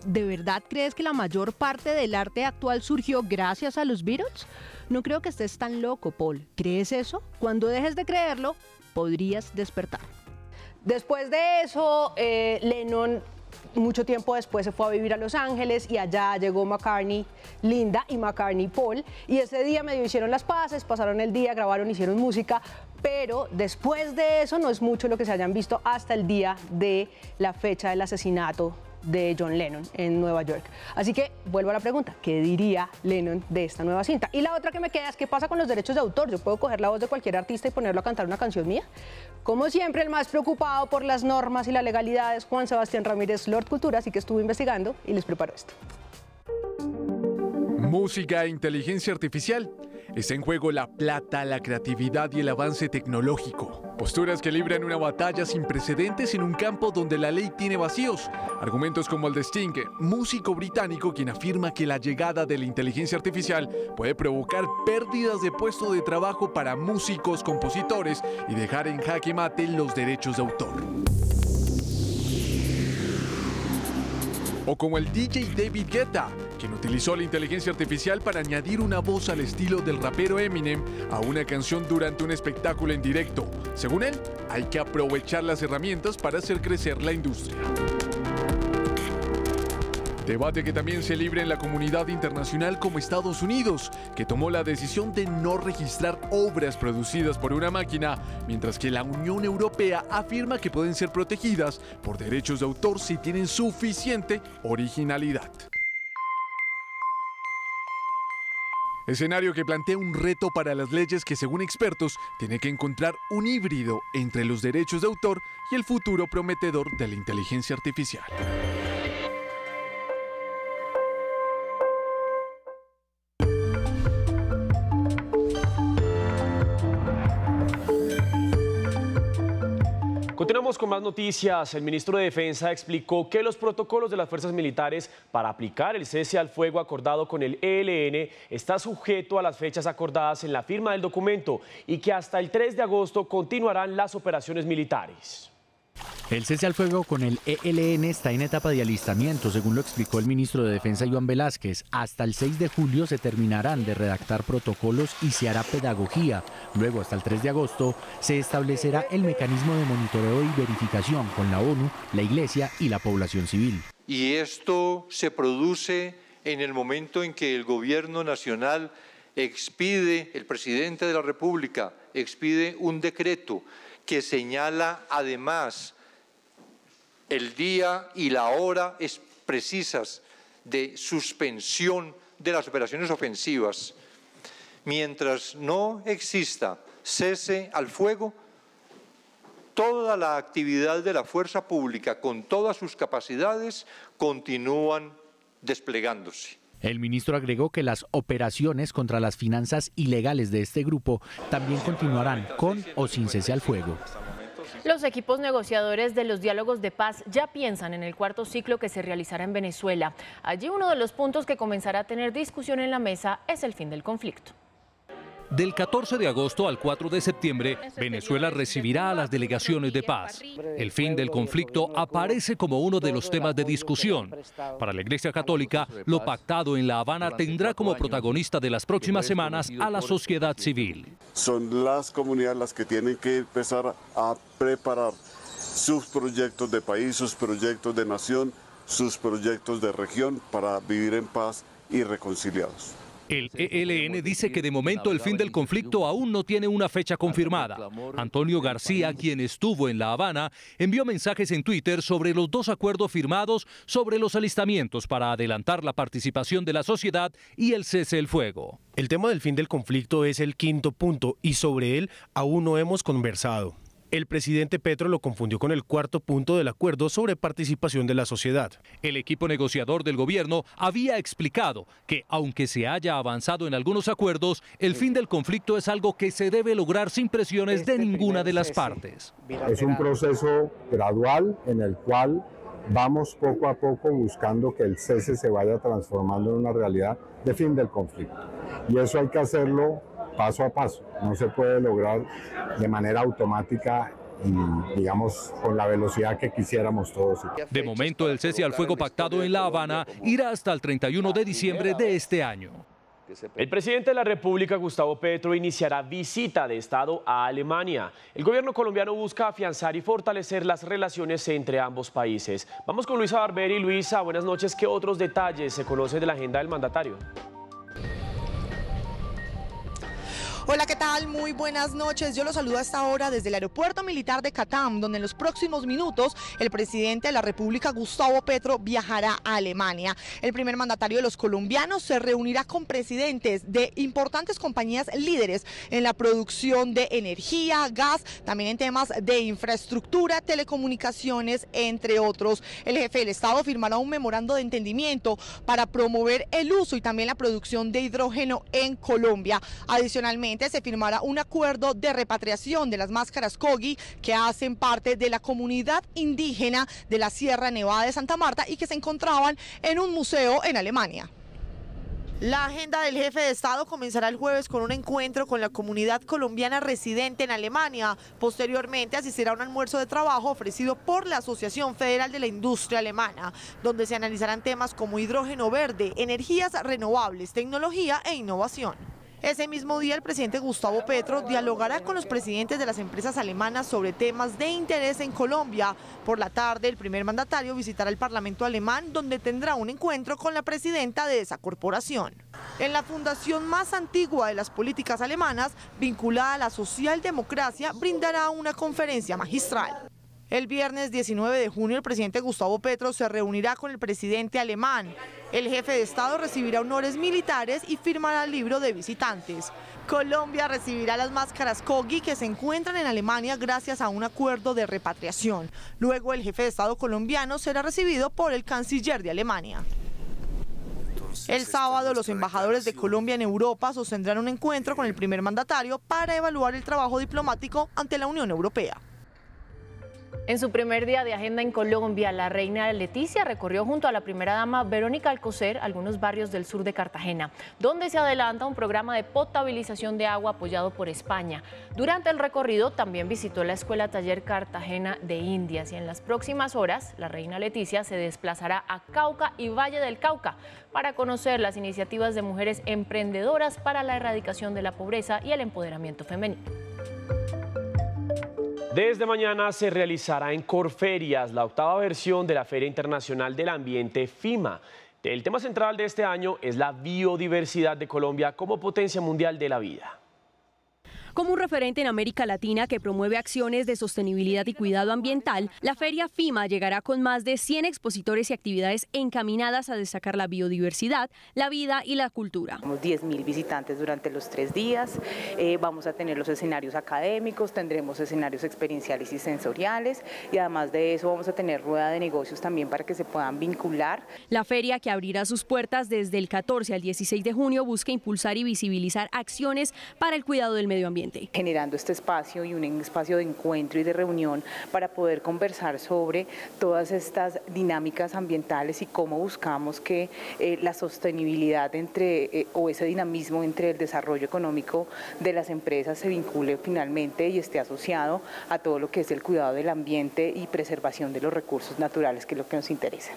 ¿De verdad crees que la mayor parte del arte actual surgió gracias a los Beatles? No creo que estés tan loco, Paul. ¿Crees eso? Cuando dejes de creerlo, podrías despertar. Después de eso, Lennon mucho tiempo después se fue a vivir a Los Ángeles y allá llegó McCartney, Linda y McCartney Paul, y ese día medio hicieron las paces, pasaron el día, grabaron, hicieron música, pero después de eso no es mucho lo que se hayan visto hasta el día de la fecha del asesinato de John Lennon en Nueva York. Así que vuelvo a la pregunta, ¿qué diría Lennon de esta nueva cinta? Y la otra que me queda es, ¿qué pasa con los derechos de autor? ¿Yo puedo coger la voz de cualquier artista y ponerlo a cantar una canción mía? Como siempre, el más preocupado por las normas y la legalidad es Juan Sebastián Ramírez, Lord Cultura, así que estuve investigando y les preparo esto. Música e inteligencia artificial. Está en juego la plata, la creatividad y el avance tecnológico. Posturas que libran una batalla sin precedentes en un campo donde la ley tiene vacíos. Argumentos como el de Sting, músico británico, quien afirma que la llegada de la inteligencia artificial puede provocar pérdidas de puesto de trabajo para músicos, compositores y dejar en jaque mate los derechos de autor. O como el DJ David Guetta, quien utilizó la inteligencia artificial para añadir una voz al estilo del rapero Eminem a una canción durante un espectáculo en directo. Según él, hay que aprovechar las herramientas para hacer crecer la industria. Debate que también se libra en la comunidad internacional como Estados Unidos, que tomó la decisión de no registrar obras producidas por una máquina, mientras que la Unión Europea afirma que pueden ser protegidas por derechos de autor si tienen suficiente originalidad. Escenario que plantea un reto para las leyes que, según expertos, tiene que encontrar un híbrido entre los derechos de autor y el futuro prometedor de la inteligencia artificial. Continuamos con más noticias. El ministro de Defensa explicó que los protocolos de las fuerzas militares para aplicar el cese al fuego acordado con el ELN está sujeto a las fechas acordadas en la firma del documento y que hasta el 3 de agosto continuarán las operaciones militares. El cese al fuego con el ELN está en etapa de alistamiento, según lo explicó el ministro de Defensa Iván Velázquez. Hasta el 6 de julio se terminarán de redactar protocolos y se hará pedagogía. Luego, hasta el 3 de agosto, se establecerá el mecanismo de monitoreo y verificación con la ONU, la Iglesia y la población civil. Y esto se produce en el momento en que el gobierno nacional expide, el presidente de la República expide un decreto que señala además el día y la hora precisas de suspensión de las operaciones ofensivas. Mientras no exista cese al fuego, toda la actividad de la fuerza pública con todas sus capacidades continúan desplegándose. El ministro agregó que las operaciones contra las finanzas ilegales de este grupo también continuarán con o sin cese al fuego. Los equipos negociadores de los diálogos de paz ya piensan en el cuarto ciclo que se realizará en Venezuela. Allí uno de los puntos que comenzará a tener discusión en la mesa es el fin del conflicto. Del 14 de agosto al 4 de septiembre, Venezuela recibirá a las delegaciones de paz. El fin del conflicto aparece como uno de los temas de discusión. Para la Iglesia Católica, lo pactado en La Habana tendrá como protagonista de las próximas semanas a la sociedad civil. Son las comunidades las que tienen que empezar a preparar sus proyectos de país, sus proyectos de nación, sus proyectos de región para vivir en paz y reconciliados. El ELN dice que de momento el fin del conflicto aún no tiene una fecha confirmada. Antonio García, quien estuvo en La Habana, envió mensajes en Twitter sobre los 2 acuerdos firmados sobre los alistamientos para adelantar la participación de la sociedad y el cese del fuego. El tema del fin del conflicto es el 5º punto y sobre él aún no hemos conversado. El presidente Petro lo confundió con el 4º punto del acuerdo sobre participación de la sociedad. El equipo negociador del gobierno había explicado que, aunque se haya avanzado en algunos acuerdos, el fin del conflicto es algo que se debe lograr sin presiones de ninguna de las partes. Es un proceso gradual en el cual vamos poco a poco buscando que el cese se vaya transformando en una realidad de fin del conflicto. Y eso hay que hacerlo paso a paso, no se puede lograr de manera automática y, digamos, con la velocidad que quisiéramos todos. De momento, el cese al fuego pactado en La Habana irá hasta el 31 de diciembre de este año. El presidente de la República, Gustavo Petro, iniciará visita de Estado a Alemania. El gobierno colombiano busca afianzar y fortalecer las relaciones entre ambos países. Vamos con Luisa Barberi. Luisa, buenas noches. ¿Qué otros detalles se conocen de la agenda del mandatario? Hola, ¿qué tal? Muy buenas noches. Yo los saludo a esta hora desde el aeropuerto militar de Catam, donde en los próximos minutos el presidente de la República, Gustavo Petro, viajará a Alemania. El primer mandatario de los colombianos se reunirá con presidentes de importantes compañías líderes en la producción de energía, gas, también en temas de infraestructura, telecomunicaciones, entre otros. El jefe del Estado firmará un memorando de entendimiento para promover el uso y también la producción de hidrógeno en Colombia. Adicionalmente, se firmará un acuerdo de repatriación de las máscaras Kogi que hacen parte de la comunidad indígena de la Sierra Nevada de Santa Marta y que se encontraban en un museo en Alemania. La agenda del jefe de Estado comenzará el jueves con un encuentro con la comunidad colombiana residente en Alemania. Posteriormente asistirá a un almuerzo de trabajo ofrecido por la Asociación Federal de la Industria Alemana, donde se analizarán temas como hidrógeno verde, energías renovables, tecnología e innovación. Ese mismo día, el presidente Gustavo Petro dialogará con los presidentes de las empresas alemanas sobre temas de interés en Colombia. Por la tarde, el primer mandatario visitará el Parlamento alemán, donde tendrá un encuentro con la presidenta de esa corporación. En la fundación más antigua de las políticas alemanas, vinculada a la socialdemocracia, brindará una conferencia magistral. El viernes 19 de junio, el presidente Gustavo Petro se reunirá con el presidente alemán. El jefe de Estado recibirá honores militares y firmará el libro de visitantes. Colombia recibirá las máscaras Kogi que se encuentran en Alemania gracias a un acuerdo de repatriación. Luego, el jefe de Estado colombiano será recibido por el canciller de Alemania. El sábado, los embajadores de Colombia en Europa sostendrán un encuentro con el primer mandatario para evaluar el trabajo diplomático ante la Unión Europea. En su primer día de agenda en Colombia, la reina Leticia recorrió junto a la primera dama Verónica Alcocer algunos barrios del sur de Cartagena, donde se adelanta un programa de potabilización de agua apoyado por España. Durante el recorrido también visitó la Escuela Taller Cartagena de Indias y en las próximas horas la reina Leticia se desplazará a Cauca y Valle del Cauca para conocer las iniciativas de mujeres emprendedoras para la erradicación de la pobreza y el empoderamiento femenino. Desde mañana se realizará en Corferias la 8ª versión de la Feria Internacional del Ambiente FIMA. El tema central de este año es la biodiversidad de Colombia como potencia mundial de la vida. Como un referente en América Latina que promueve acciones de sostenibilidad y cuidado ambiental, la Feria FIMA llegará con más de 100 expositores y actividades encaminadas a destacar la biodiversidad, la vida y la cultura. 10.000 visitantes durante los 3 días, vamos a tener los escenarios académicos, tendremos escenarios experienciales y sensoriales y además de eso vamos a tener rueda de negocios también para que se puedan vincular. La feria, que abrirá sus puertas desde el 14 al 16 de junio, busca impulsar y visibilizar acciones para el cuidado del medio ambiente. Generando este espacio y un espacio de encuentro y de reunión para poder conversar sobre todas estas dinámicas ambientales y cómo buscamos que la sostenibilidad o ese dinamismo entre el desarrollo económico de las empresas se vincule finalmente y esté asociado a todo lo que es el cuidado del ambiente y preservación de los recursos naturales, que es lo que nos interesa.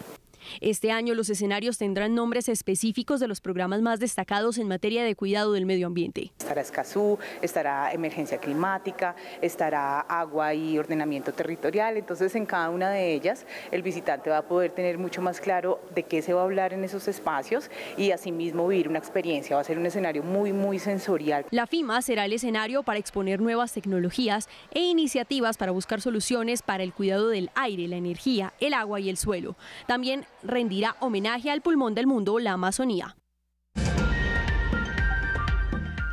Este año los escenarios tendrán nombres específicos de los programas más destacados en materia de cuidado del medio ambiente. Estará Escazú, estará emergencia climática, estará agua y ordenamiento territorial. Entonces, en cada una de ellas, el visitante va a poder tener mucho más claro de qué se va a hablar en esos espacios y asimismo vivir una experiencia. Va a ser un escenario muy sensorial. La FIMA será el escenario para exponer nuevas tecnologías e iniciativas para buscar soluciones para el cuidado del aire, la energía, el agua y el suelo. También rendirá homenaje al pulmón del mundo, la Amazonía.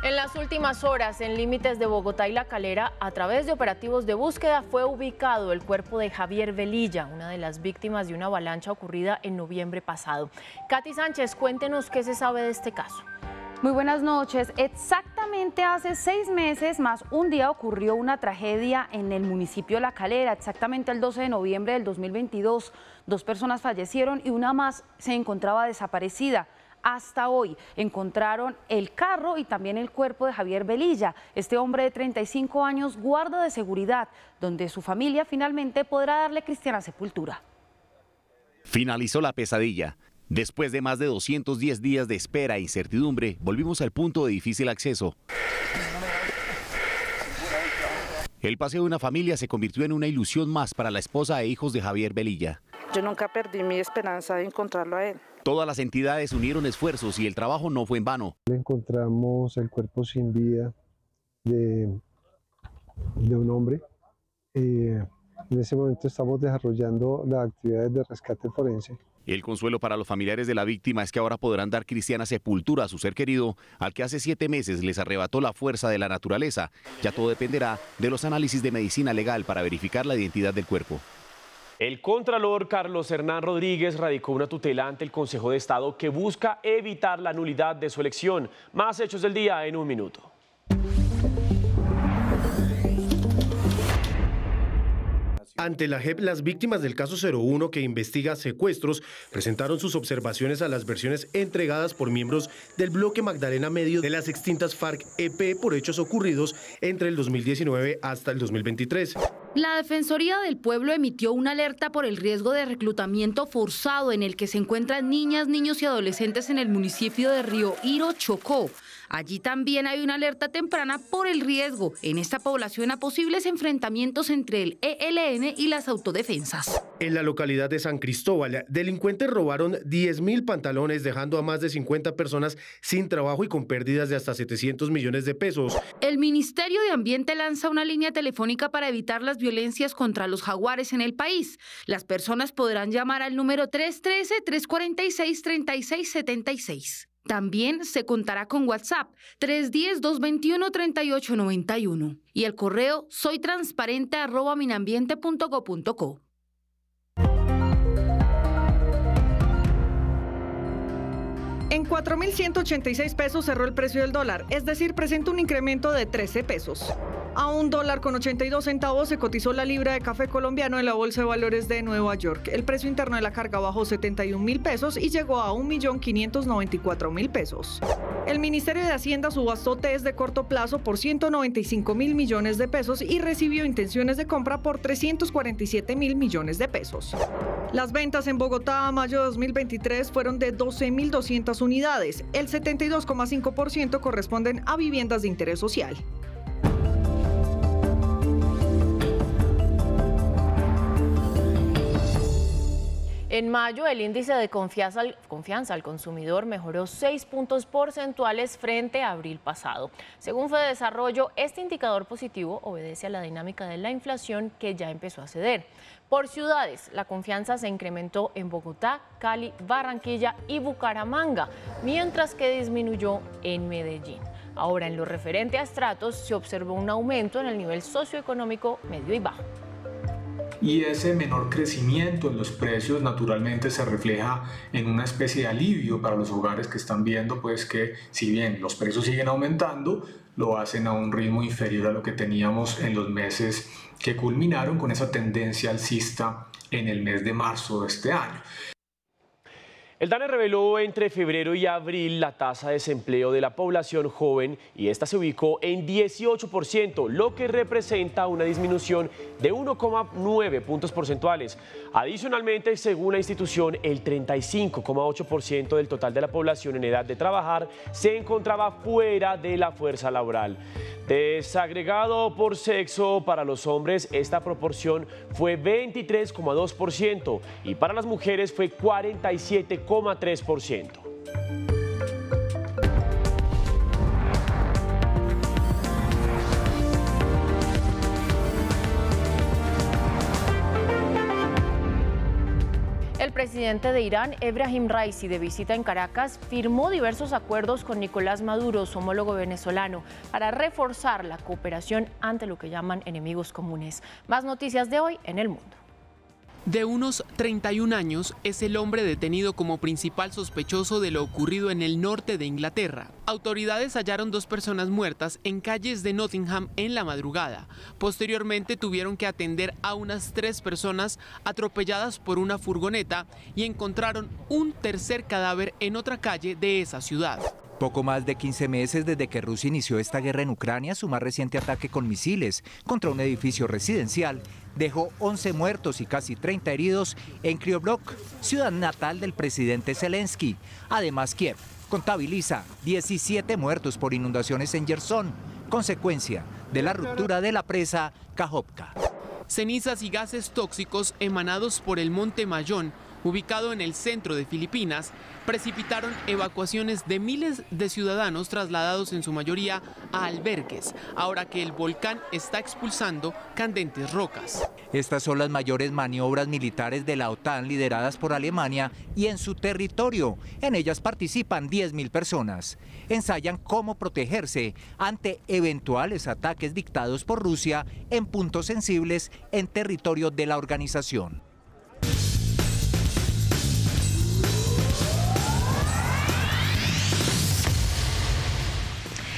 En las últimas horas, en límites de Bogotá y La Calera, a través de operativos de búsqueda, fue ubicado el cuerpo de Javier Velilla, una de las víctimas de una avalancha ocurrida en noviembre pasado. Katy Sánchez, cuéntenos qué se sabe de este caso. Muy buenas noches. Exactamente hace 6 meses más un día ocurrió una tragedia en el municipio de La Calera, exactamente el 12 de noviembre del 2022. 2 personas fallecieron y una más se encontraba desaparecida. Hasta hoy encontraron el carro y también el cuerpo de Javier Velilla, este hombre de 35 años, guarda de seguridad, donde su familia finalmente podrá darle cristiana sepultura. Finalizó la pesadilla. Después de más de 210 días de espera e incertidumbre, volvimos al punto de difícil acceso. El paseo de una familia se convirtió en una ilusión más para la esposa e hijos de Javier Velilla. Yo nunca perdí mi esperanza de encontrarlo a él. Todas las entidades unieron esfuerzos y el trabajo no fue en vano. Encontramos el cuerpo sin vida de un hombre. En ese momento estamos desarrollando las actividades de rescate forense. El consuelo para los familiares de la víctima es que ahora podrán dar cristiana sepultura a su ser querido, al que hace 7 meses les arrebató la fuerza de la naturaleza. Ya todo dependerá de los análisis de medicina legal para verificar la identidad del cuerpo. El contralor Carlos Hernán Rodríguez radicó una tutela ante el Consejo de Estado que busca evitar la nulidad de su elección. Más hechos del día en un minuto. Ante la JEP, las víctimas del caso 01 que investiga secuestros presentaron sus observaciones a las versiones entregadas por miembros del bloque Magdalena Medio de las extintas FARC-EP por hechos ocurridos entre el 2019 hasta el 2023. La Defensoría del Pueblo emitió una alerta por el riesgo de reclutamiento forzado en el que se encuentran niñas, niños y adolescentes en el municipio de Río Hiro, Chocó. Allí también hay una alerta temprana por el riesgo en esta población a posibles enfrentamientos entre el ELN y las autodefensas. En la localidad de San Cristóbal, delincuentes robaron 10.000 pantalones, dejando a más de 50 personas sin trabajo y con pérdidas de hasta 700 millones de pesos. El Ministerio de Ambiente lanza una línea telefónica para evitar las violencias contra los jaguares en el país. Las personas podrán llamar al número 313-346-3676. También se contará con WhatsApp 310-221-3891 y el correo soytransparente@minambiente.go.co. En 4.186 pesos cerró el precio del dólar, es decir, presenta un incremento de 13 pesos. A $1.82 se cotizó la libra de café colombiano en la Bolsa de Valores de Nueva York. El precio interno de la carga bajó 71.000 pesos y llegó a 1.594.000 pesos. El Ministerio de Hacienda subastó test de corto plazo por 195.000 millones de pesos y recibió intenciones de compra por 347.000 millones de pesos. Las ventas en Bogotá a mayo de 2023 fueron de 12.200 unidades. El 72,5% corresponden a viviendas de interés social. En mayo, el índice de confianza al consumidor mejoró 6 puntos porcentuales frente a abril pasado. Según Fedesarrollo, este indicador positivo obedece a la dinámica de la inflación que ya empezó a ceder. Por ciudades, la confianza se incrementó en Bogotá, Cali, Barranquilla y Bucaramanga, mientras que disminuyó en Medellín. Ahora, en lo referente a estratos, se observó un aumento en el nivel socioeconómico medio y bajo. Y ese menor crecimiento en los precios naturalmente se refleja en una especie de alivio para los hogares que están viendo pues que si bien los precios siguen aumentando, lo hacen a un ritmo inferior a lo que teníamos en los meses que culminaron con esa tendencia alcista en el mes de marzo de este año. El DANE reveló entre febrero y abril la tasa de desempleo de la población joven y esta se ubicó en 18%, lo que representa una disminución de 1,9 puntos porcentuales. Adicionalmente, según la institución, el 35,8% del total de la población en edad de trabajar se encontraba fuera de la fuerza laboral. Desagregado por sexo, para los hombres esta proporción fue 23,2% y para las mujeres fue 47,3%. El presidente de Irán, Ebrahim Raisi, de visita en Caracas, firmó diversos acuerdos con Nicolás Maduro, su homólogo venezolano, para reforzar la cooperación ante lo que llaman enemigos comunes. Más noticias de hoy en El Mundo. De unos 31 años, es el hombre detenido como principal sospechoso de lo ocurrido en el norte de Inglaterra. Autoridades hallaron 2 personas muertas en calles de Nottingham en la madrugada. Posteriormente tuvieron que atender a unas 3 personas atropelladas por una furgoneta y encontraron un tercer cadáver en otra calle de esa ciudad. Poco más de 15 meses desde que Rusia inició esta guerra en Ucrania, su más reciente ataque con misiles contra un edificio residencial dejó 11 muertos y casi 30 heridos en Kryvyi, ciudad natal del presidente Zelensky. Además, Kiev contabiliza 17 muertos por inundaciones en Jersón, consecuencia de la ruptura de la presa Kajovka. Cenizas y gases tóxicos emanados por el monte Mayón, ubicado en el centro de Filipinas, precipitaron evacuaciones de miles de ciudadanos trasladados en su mayoría a albergues, ahora que el volcán está expulsando candentes rocas. Estas son las mayores maniobras militares de la OTAN lideradas por Alemania y en su territorio. En ellas participan 10.000 personas. Ensayan cómo protegerse ante eventuales ataques dictados por Rusia en puntos sensibles en territorio de la organización.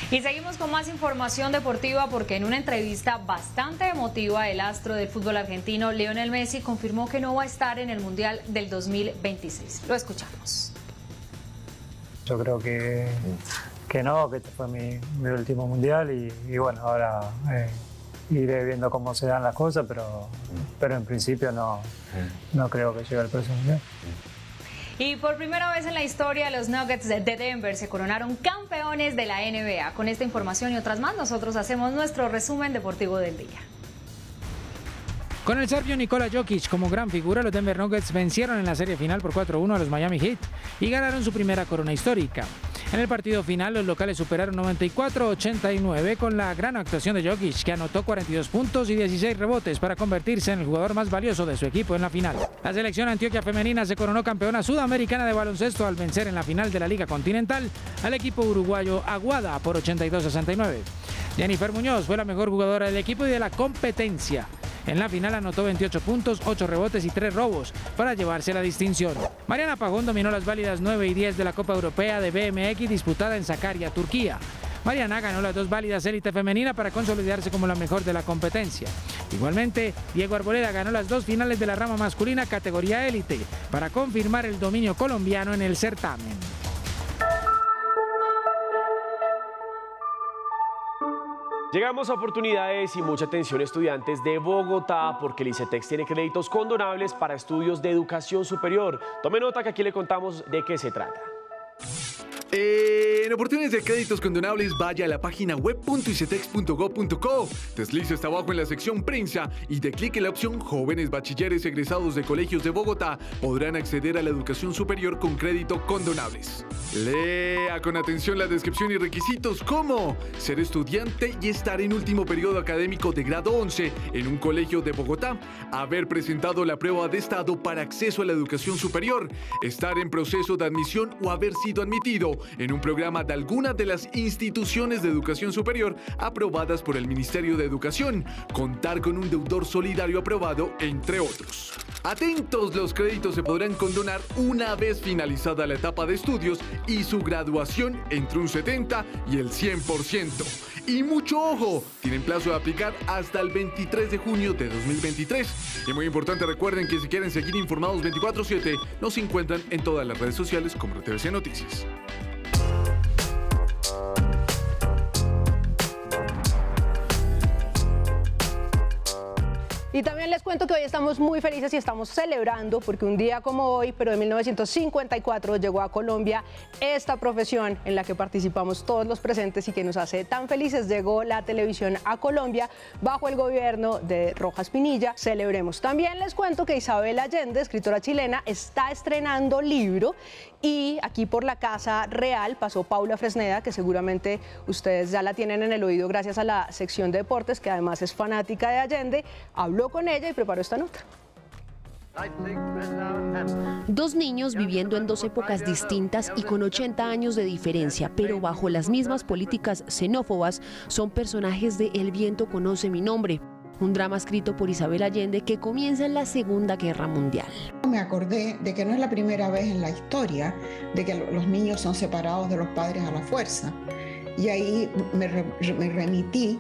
Y seguimos con más información deportiva porque en una entrevista bastante emotiva el astro del fútbol argentino Lionel Messi confirmó que no va a estar en el Mundial del 2026. Lo escuchamos. Yo creo que no, que este fue mi último Mundial y bueno, ahora iré viendo cómo se dan las cosas, pero en principio no creo que llegue al próximo Mundial. Y por primera vez en la historia, los Nuggets de Denver se coronaron campeones de la NBA. Con esta información y otras más, nosotros hacemos nuestro resumen deportivo del día. Con el serbio Nikola Jokic como gran figura, los Denver Nuggets vencieron en la serie final por 4-1 a los Miami Heat y ganaron su primera corona histórica. En el partido final, los locales superaron 94-89 con la gran actuación de Jokic, que anotó 42 puntos y 16 rebotes para convertirse en el jugador más valioso de su equipo en la final. La selección Antioquia femenina se coronó campeona sudamericana de baloncesto al vencer en la final de la Liga Continental al equipo uruguayo Aguada por 82-69. Jennifer Muñoz fue la mejor jugadora del equipo y de la competencia. En la final anotó 28 puntos, 8 rebotes y 3 robos para llevarse la distinción. Mariana Pajón dominó las válidas 9 y 10 de la Copa Europea de BMX disputada en Sakarya, Turquía. Mariana ganó las 2 válidas élite femenina para consolidarse como la mejor de la competencia. Igualmente, Diego Arboleda ganó las 2 finales de la rama masculina categoría élite para confirmar el dominio colombiano en el certamen. Llegamos a oportunidades y mucha atención estudiantes de Bogotá porque el ICETEX tiene créditos condonables para estudios de educación superior. Tome nota que aquí le contamos de qué se trata. En oportunidades de créditos condonables, vaya a la página web.icetex.gov.co, deslice hasta abajo en la sección prensa y de clic en la opción Jóvenes Bachilleres egresados de colegios de Bogotá podrán acceder a la educación superior con crédito condonables. Lea con atención la descripción y requisitos como ser estudiante y estar en último periodo académico de grado 11 en un colegio de Bogotá, haber presentado la prueba de estado para acceso a la educación superior, estar en proceso de admisión o haber sido admitido en un programa de alguna de las instituciones de educación superior aprobadas por el Ministerio de Educación, contar con un deudor solidario aprobado, entre otros. Atentos, los créditos se podrán condonar una vez finalizada la etapa de estudios y su graduación entre un 70 y el 100%. Y mucho ojo, tienen plazo de aplicar hasta el 23 de junio de 2023. Y muy importante, recuerden que si quieren seguir informados 24/7, nos encuentran en todas las redes sociales como RTVC Noticias. Y también les cuento que hoy estamos muy felices y estamos celebrando porque un día como hoy, pero de 1954, llegó a Colombia esta profesión en la que participamos todos los presentes y que nos hace tan felices. Llegó la televisión a Colombia bajo el gobierno de Rojas Pinilla. Celebremos. También les cuento que Isabel Allende, escritora chilena, está estrenando libro y aquí por la Casa Real pasó Paula Fresneda, que seguramente ustedes ya la tienen en el oído gracias a la sección de deportes, que además es fanática de Allende. Habló con ella y preparó esta nota. Dos niños viviendo en dos épocas distintas y con 80 años de diferencia, pero bajo las mismas políticas xenófobas, son personajes de El viento conoce mi nombre, un drama escrito por Isabel Allende que comienza en la Segunda Guerra Mundial. Me acordé de que no es la primera vez en la historia de que los niños son separados de los padres a la fuerza. Y ahí me remití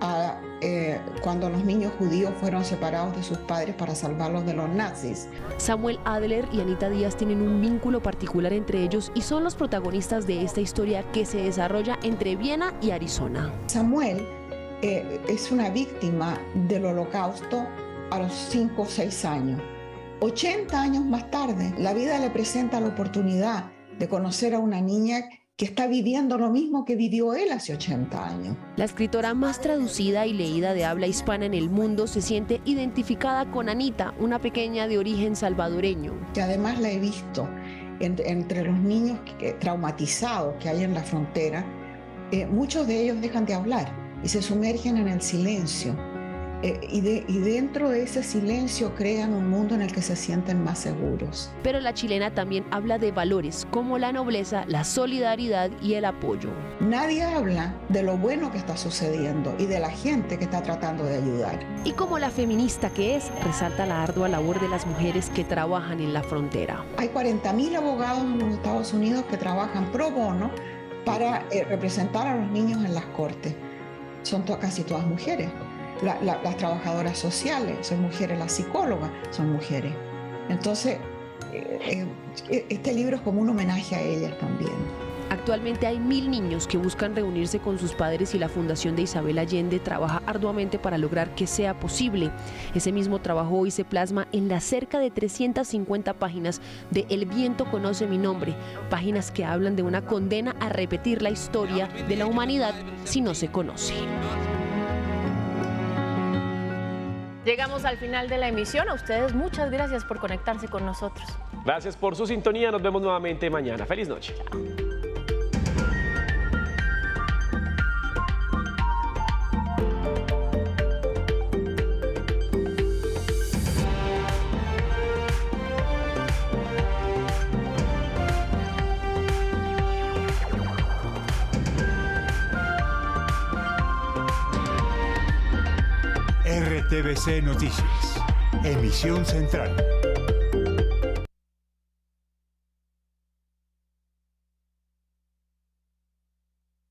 a cuando los niños judíos fueron separados de sus padres para salvarlos de los nazis. Samuel Adler y Anita Díaz tienen un vínculo particular entre ellos y son los protagonistas de esta historia que se desarrolla entre Viena y Arizona. Samuel es una víctima del Holocausto a los 5 o 6 años. 80 años más tarde, la vida le presenta la oportunidad de conocer a una niña que está viviendo lo mismo que vivió él hace 80 años. La escritora más traducida y leída de habla hispana en el mundo se siente identificada con Anita, una pequeña de origen salvadoreño. Y además la he visto entre los niños traumatizados que hay en la frontera, muchos de ellos dejan de hablar y se sumergen en el silencio. Y dentro de ese silencio crean un mundo en el que se sienten más seguros. Pero la chilena también habla de valores como la nobleza, la solidaridad y el apoyo. Nadie habla de lo bueno que está sucediendo y de la gente que está tratando de ayudar. Y como la feminista que es, resalta la ardua labor de las mujeres que trabajan en la frontera. Hay 40.000 abogados en los Estados Unidos que trabajan pro bono para representar a los niños en las cortes. Son casi todas mujeres. Las trabajadoras sociales son mujeres, las psicólogas son mujeres. Entonces, este libro es como un homenaje a ellas también. Actualmente hay 1000 niños que buscan reunirse con sus padres y la Fundación de Isabel Allende trabaja arduamente para lograr que sea posible. Ese mismo trabajo hoy se plasma en las cerca de 350 páginas de El viento conoce mi nombre, páginas que hablan de una condena a repetir la historia de la humanidad si no se conoce. Llegamos al final de la emisión. A ustedes muchas gracias por conectarse con nosotros. Gracias por su sintonía. Nos vemos nuevamente mañana. Feliz noche. Chao. RTVC Noticias, emisión central.